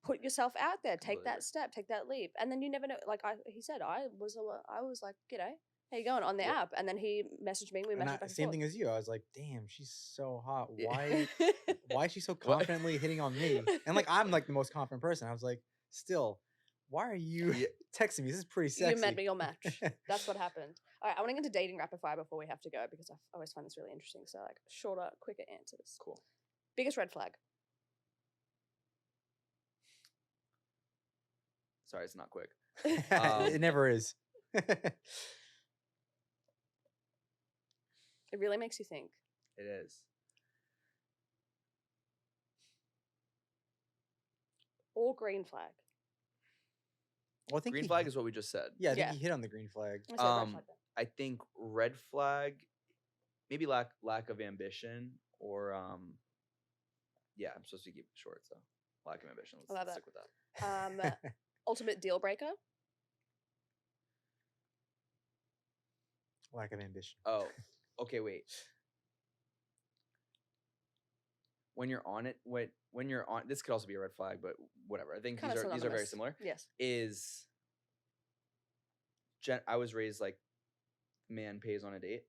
Put yourself out there, take Completely that agree. step, take that leap, and then you never know. Like he said, I was like, g'day, how you going on the Yeah. app? And then he messaged me. We And messaged I, back and same forth. thing as you. I was like, damn, she's so hot. Yeah. Why is she so What? confidently hitting on me? And like I'm like the most confident person. I was like, still, why are you Yeah. texting me? This is pretty sexy. You met me your match. That's what happened. All right, I want to get into dating rapid fire before we have to go because I always find this really interesting. So like shorter, quicker answers. Cool. Biggest red flag. Sorry, it's not quick. It never is. It really makes you think. It is. Or green flag. Well, I think Green he- flag is what we just said. Yeah, I think Yeah. he hit on the green flag. I said red flag then. I think red flag, maybe lack of ambition, or yeah, I'm supposed to keep it short, so lack of ambition. I love Let's that. stick with that. Ultimate deal breaker. Lack of ambition. Oh, okay, wait. When you're on it, when you're on, this could also be a red flag, but whatever. I think Kinda these are very synonymous. similar. Yes. I was raised like man pays on a date,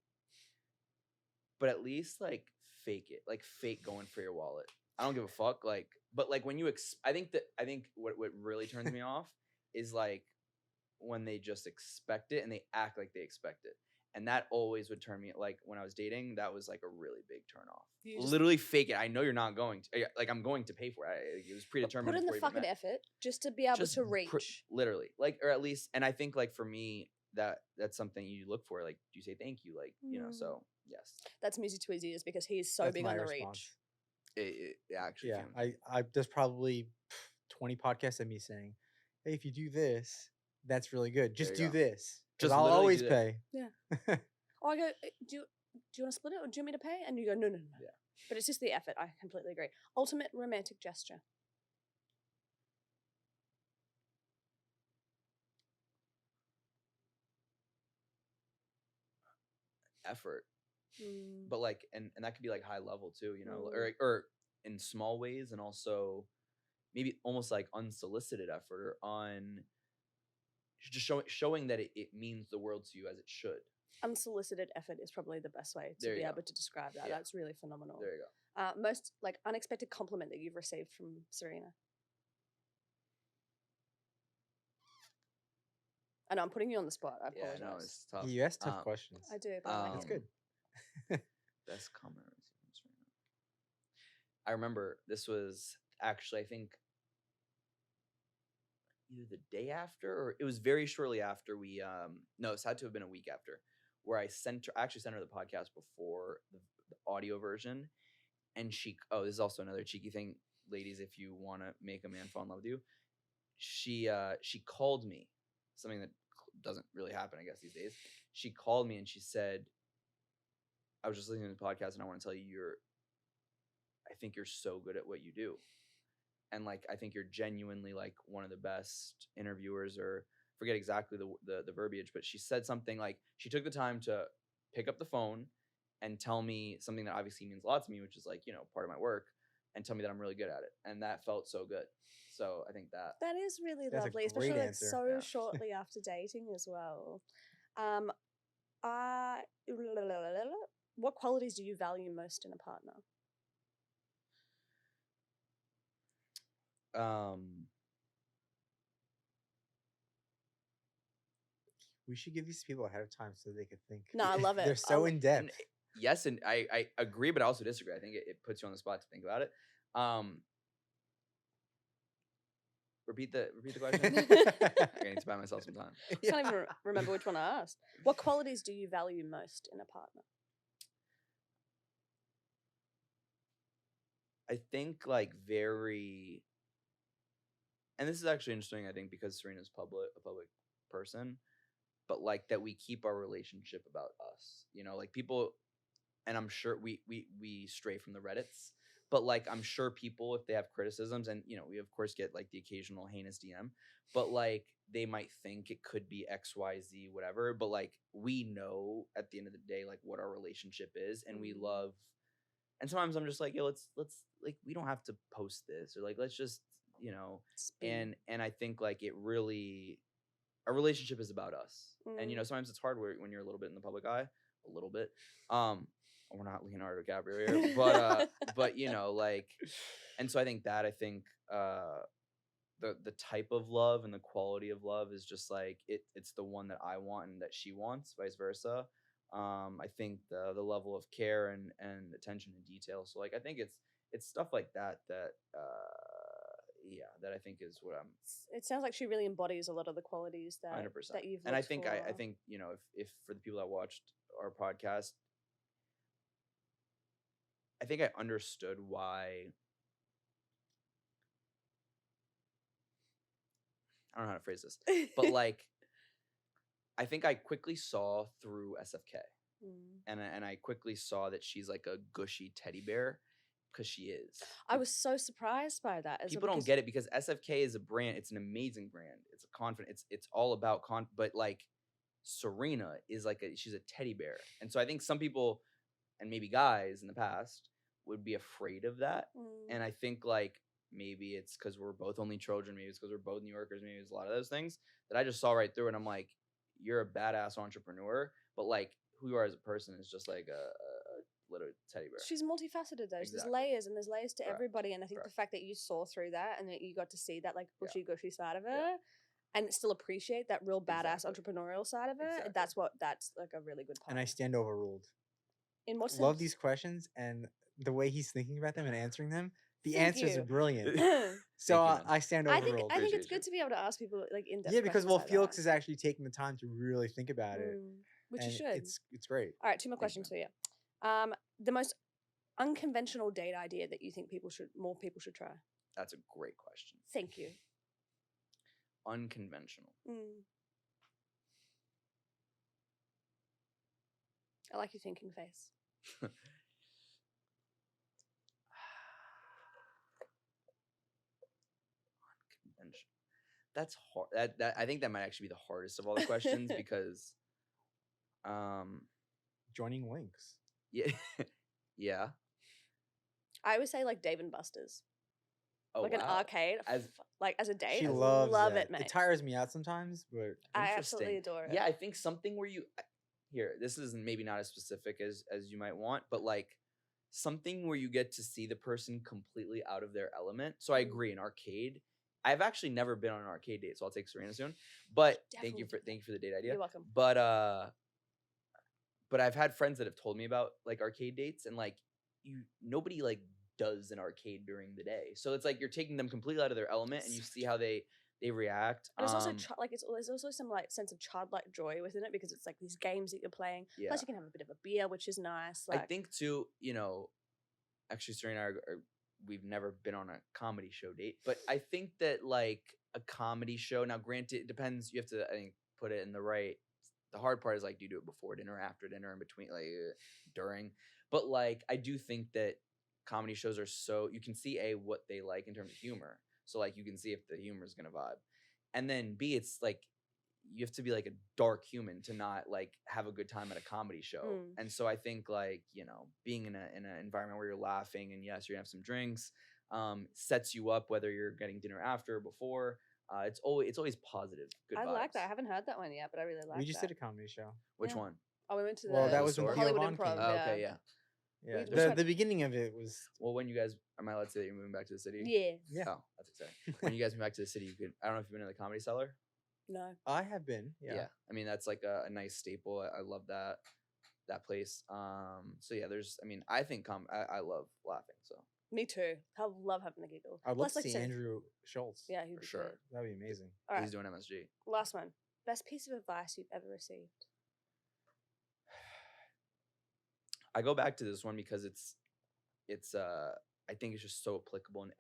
but at least like fake it, like fake going for your wallet. I don't give a fuck. Like, but like when you, I think what really turns me off is like when they just expect it and they act like they expect it. And that always would turn me, like when I was dating, that was like a really big turn off. You just- Literally fake it. I know you're not going to, like I'm going to pay for it. It was But predetermined. put in the before we even fucking met. effort just to be able Just to reach. literally, like, or at least, and I think like for me, that's something you look for. Like, do you say thank you? Like, you know, Mm. so yes. That's music to his ears because he's so That's big my on the response. reach. It actually Yeah, came. there's probably 20 podcasts of me saying, hey, if you do this, that's really good. Just There you do go. this. Because Just I'll literally always do pay. Or I go, do you want to split it or do you want me to pay? And you go, no. Yeah. But it's just the effort. I completely agree. Ultimate romantic gesture. Effort, Mm. but like, and that could be like high level too, you know, Mm. or in small ways, and also maybe almost like unsolicited effort, or on just showing that it means the world to you as it should. Unsolicited effort is probably the best way to There be you go. able to describe that. Yeah. That's really phenomenal. There you go. Most like unexpected compliment that you've received from Serena. I know I'm putting you on the spot. I Yeah, apologize. I know it's tough. You ask tough questions. I do, but I like That's it. good. Best comment I received from Serena. I remember this was actually, I think, either the day after, or it was very shortly after we no, it had to have been a week after, where I actually sent her the podcast before the audio version. And this is also another cheeky thing, ladies, if you want to make a man fall in love with you, she called me, something that doesn't really happen, I guess, these days. She called me and she said, I was just listening to the podcast and I want to tell you I think you're so good at what you do. And like, I think you're genuinely like one of the best interviewers, or forget exactly the verbiage, but she said something like, she took the time to pick up the phone and tell me something that obviously means a lot to me, which is like, you know, part of my work, and tell me that I'm really good at it. And that felt so good. So I think that. That is really That's a lovely, especially great like answer. so Yeah. shortly after dating as well. What qualities do you value most in a partner? We should give these people ahead of time so they could think. No, I love it. They're so in depth. And yes, and I agree, but I also disagree. I think it puts you on the spot to think about it. Repeat the question. I need to buy myself some time. I can't even remember which one I asked. What qualities do you value most in a partner? I think like very, and this is actually interesting, I think, because Serena's a public person, but like that we keep our relationship about us, you know, like people, and I'm sure we stray from the Reddits, But like, I'm sure people, if they have criticisms, and we of course get like the occasional heinous DM, but like they might think it could be XYZ, whatever. But like, we know at the end of the day, like what our relationship is, and we love. And sometimes I'm just like, yo, let's like, we don't have to post this, or like, let's just, Spin. and I think like it really, a relationship is about us. And sometimes it's hard when you're a little bit in the public eye, a little bit. We're not Leonardo DiCaprio here, but like, and so I think the type of love and the quality of love is just like it's the one that I want and that she wants, vice versa. I think the level of care and attention to detail. So like, I think it's stuff like that that I think is what I'm. It sounds like she really embodies a lot of the qualities that 100%. that you've. And I looked think for. I think if for the people that watched our podcast, I think I understood why. I don't know how to phrase this, but like, I think I quickly saw through SFK, and I quickly saw that she's like a gushy teddy bear, because she is. I was so surprised by that. People don't get it, because SFK is a brand. It's an amazing brand. It's a confident. It's all about but like, Serena is like she's a teddy bear, and so I think some people, and maybe guys in the past, would be afraid of that. And I think like, maybe it's because we're both only children. Maybe it's because we're both New Yorkers. Maybe it's a lot of those things that I just saw right through. And I'm like, you're a badass entrepreneur, but like, who you are as a person is just like a little teddy bear. She's multifaceted though. Exactly. There's layers and there's layers to Correct. everybody. And I think Correct. the fact that you saw through that and that you got to see that like Yeah. gushy side of her, Yeah. and still appreciate that real badass Exactly. entrepreneurial side of her. Exactly. That's like a really good part. And I stand overruled. In what sense? Love these questions and the way he's thinking about them and answering them. The Thank answers you. are brilliant. Thank So you, man. I stand I overruled. think it's Appreciate good you. to be able to ask people like in depth. Yeah, because questions like Felix that. is actually taking the time to really think about it. Which and you should. It's great. All right, 2 more Thank questions you. for you. The most unconventional date idea that you think more people should try. That's a great question. Thank you. Unconventional. I like your thinking face. Unconventional. That's hard. That I think that might actually be the hardest of all the questions, because Joining LYNX. yeah. Yeah. I always say like Dave and Buster's, Oh, like an wow. arcade, like as a date. She I loves love that. it, mate. It tires me out sometimes, but I Interesting. absolutely adore it. Yeah, I think something where this is maybe not as specific as you might want, but like something where you get to see the person completely out of their element. So I agree, an arcade. I've actually never been on an arcade date, so I'll take Serena soon. But thank you for the date idea. You're welcome. But I've had friends that have told me about like arcade dates, and like nobody like does an arcade during the day. So it's like you're taking them completely out of their element, and you see how they react. And it's also there's also some like sense of childlike joy within it, because it's like these games that you're playing. Yeah. Plus you can have a bit of a beer, which is nice. I think too, actually Serena and I we've never been on a comedy show date, but I think that like a comedy show, now granted it depends, you have to, I think, put it in the hard part is like, do you do it before dinner, after dinner, in between, like during? But like, I do think that comedy shows are so, you can see what they like in terms of humor. So like, you can see if the humor is gonna vibe. And then B, it's like, you have to be like a dark human to not like have a good time at a comedy show. And so I think like, being in an environment where you're laughing and yes, you're gonna have some drinks, sets you up, whether you're getting dinner after or before. It's always positive. Good I vibes. like that. I haven't heard that one yet, but I really like that. we just did a comedy show. Which Yeah. one? Oh, we went to the, Well, that was the when Hollywood Theo Von Improv. came. Oh, Yeah. okay, yeah. Yeah, We tried- the beginning of it was Well, when you guys, am I allowed to say that you're moving back to the city? Yeah. yeah. Oh, that's exciting. When you guys move back to the city, you could, I don't know if you've been to the Comedy Cellar. No. I have been. Yeah. I mean, that's like a nice staple. I love that place. So yeah, I think I love laughing. So Me too. I love having a giggle. I'd love Plus, to like see I said- Andrew Schultz. Yeah, he'd for be sure, good. That'd be amazing. All right. he's doing MSG. Last one. Best piece of advice you've ever received. I go back to this one because it's I think it's just so applicable in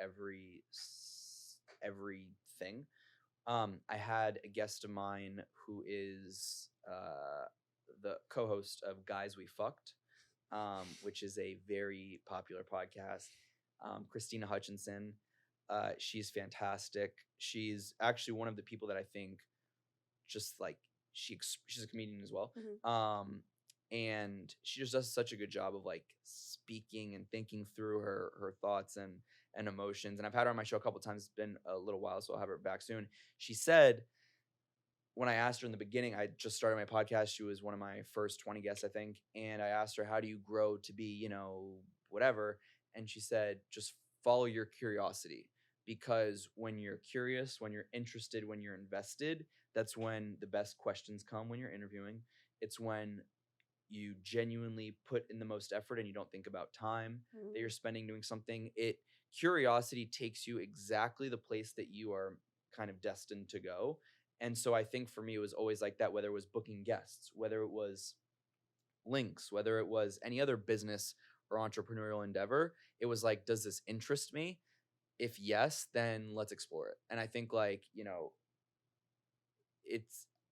everything. I had a guest of mine who is the co-host of Guys We Fucked, which is a very popular podcast. Christina Hutchinson. She's fantastic. She's actually one of the people that I think just like she's a comedian as well. And she just does such a good job of like speaking and thinking through her thoughts and emotions. And I've had her on my show a couple times. It's been a little while, so I'll have her back soon. She said, when I asked her in the beginning, I just started my podcast. She was one of my first 20 guests, I think. And I asked her, how do you grow to be, whatever? And she said, just follow your curiosity. Because when you're curious, when you're interested, when you're invested, that's when the best questions come when you're interviewing. It's when you genuinely put in the most effort and you don't think about time that you're spending doing something. Curiosity takes you exactly the place that you are kind of destined to go. And so I think for me, it was always like that, whether it was booking guests, whether it was LYNX, whether it was any other business or entrepreneurial endeavor, it was like, does this interest me? If yes, then let's explore it. And I think like,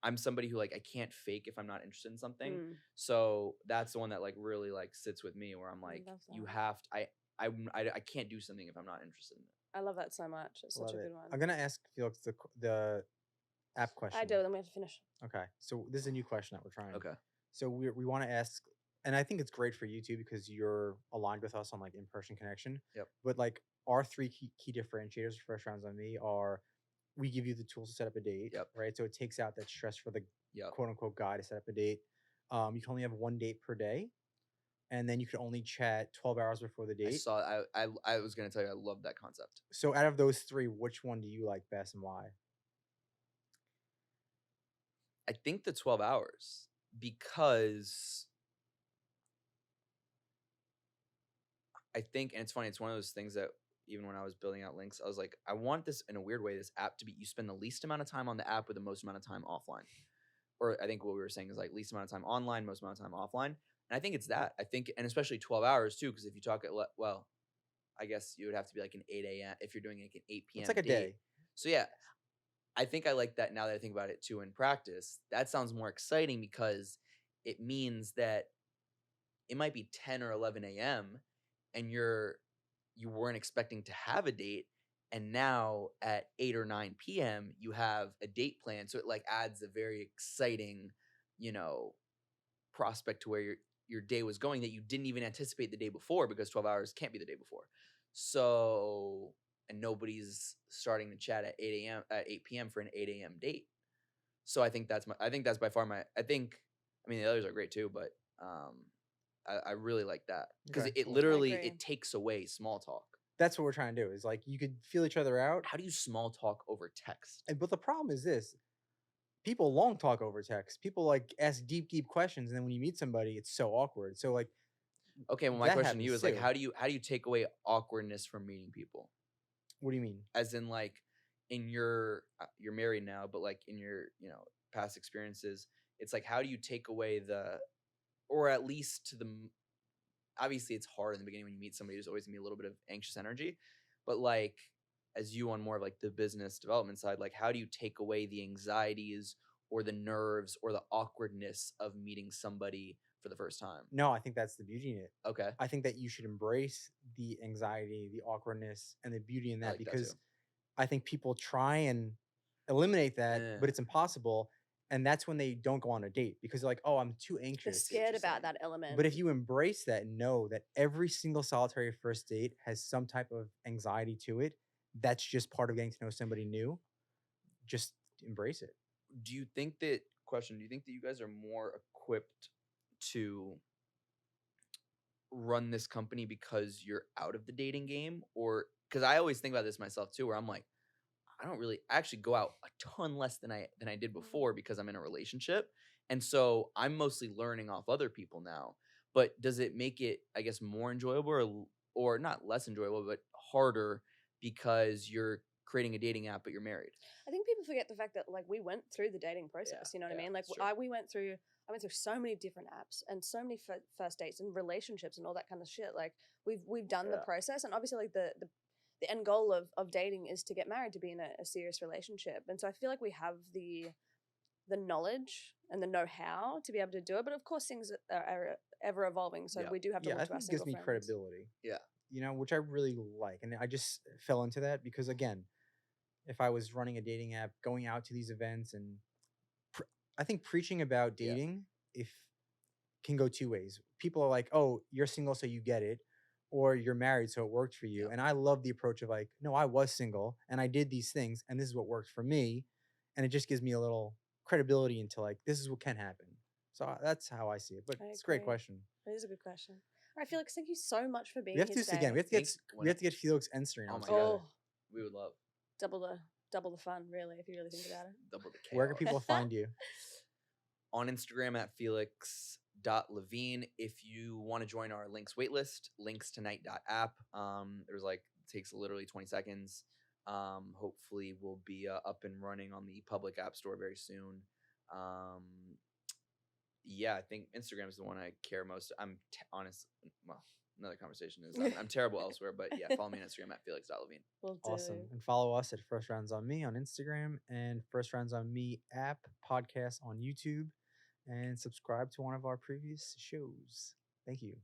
I'm somebody who like, I can't fake if I'm not interested in something. So that's the one that like really like sits with me, where I'm like, you have to, I can't do something if I'm not interested in it. I love that so much. It's such a good one. I'm going to ask Felix the app question. I do, then we have to finish. Okay. So this is a new question that we're trying. Okay. So we want to ask, and I think it's great for you too, because you're aligned with us on like in-person connection. Yep. But like our three key differentiators for First Rounds on Me are, we give you the tools to set up a date, right? So it takes out that stress for the quote unquote guy to set up a date. You can only have one date per day, and then you can only chat 12 hours before the date. I was going to tell you, I love that concept. So out of those three, which one do you like best and why? I think the 12 hours, because I think, and it's funny, it's one of those things that even when I was building out LYNX, I was like, I want this in a weird way, this app to be, you spend the least amount of time on the app with the most amount of time offline. Or I think what we were saying is like least amount of time online, most amount of time offline. And I think it's that. I think, and especially 12 hours too, because if you talk at, well, I guess you would have to be like an 8 a.m. if you're doing like an 8 p.m. It's like a day. So yeah, I think I like that now that I think about it too in practice. That sounds more exciting because it means that it might be 10 or 11 a.m. and you weren't expecting to have a date, and now at 8 or 9 p.m. you have a date plan. So it like adds a very exciting, prospect to where your day was going that you didn't even anticipate the day before, because 12 hours can't be the day before. So, and nobody's starting to chat at 8 p.m. for an 8 a.m. date. So I think that's by far the others are great too, but I really like that because it literally, it takes away small talk. That's what we're trying to do, is like, you could feel each other out. How do you small talk over text? But the problem is this: people long talk over text. People like ask deep questions, and then when you meet somebody, it's so awkward. So like, okay, well, my question to you is like, how do you take away awkwardness from meeting people? What do you mean? As in like, in you're married now, but like in your past experiences, it's like, how do you take away or at least obviously it's hard in the beginning when you meet somebody. There's always gonna be a little bit of anxious energy, but like, as you on more of like the business development side, like, how do you take away the anxieties or the nerves or the awkwardness of meeting somebody for the first time? No, I think that's the beauty in it. Okay. I think that you should embrace the anxiety, the awkwardness, and the beauty in that, because I think people try and eliminate that, but it's impossible. And that's when they don't go on a date, because they're like, oh, I'm too anxious. They're scared about that element. But if you embrace that and know that every single solitary first date has some type of anxiety to it, that's just part of getting to know somebody new. Just embrace it. Do you think that you guys are more equipped to run this company because you're out of the dating game? Or because I always think about this myself too, where I'm like, I actually go out a ton less than I did before, because I'm in a relationship. And so I'm mostly learning off other people now. But does it make it, I guess, more enjoyable or not less enjoyable, but harder because you're creating a dating app, but you're married? I think people forget the fact that like we went through the dating process. You know what I mean? Like I went through so many different apps and so many first dates and relationships and all that kind of shit. Like we've done the process, and obviously like the end goal of dating is to get married, to be in a serious relationship. And so I feel like we have the knowledge and the know-how to be able to do it. But of course, things are ever evolving. So we do have to look to our single friends. It gives me credibility. Yeah. which I really like. And I just fell into that because, again, if I was running a dating app, going out to these events, and I think preaching about Yeah. dating, if can go two ways. People are like, "Oh, you're single, so you get it," or "You're married, so it worked for you." Yeah. And I love the approach of like, "No, I was single and I did these things, and this is what worked for me," and it just gives me a little credibility into like, this is what can happen. So that's how I see it. But I it's a great agree. question. That is a good question. All right, Felix, thank you so much for being We have to here do this again. today. We have to Think get when we have to get Felix and Serena Oh on my together. God. Oh, We would love double the fun, really, if you really think about it. double the Where can chaos. people find you? On Instagram at felix.levine. If you want to join our LYNX waitlist, linkstonight.app. There's takes literally 20 seconds. Hopefully we'll be up and running on the public app store very soon. Yeah, I think Instagram is the one I care most. I'm honest. Well, another conversation is I'm terrible elsewhere, but yeah, follow me on Instagram at felix.levine. Will do. Awesome. And follow us at First Rounds on Me on Instagram and First Rounds on Me app podcast on YouTube, and subscribe to one of our previous shows. Thank you.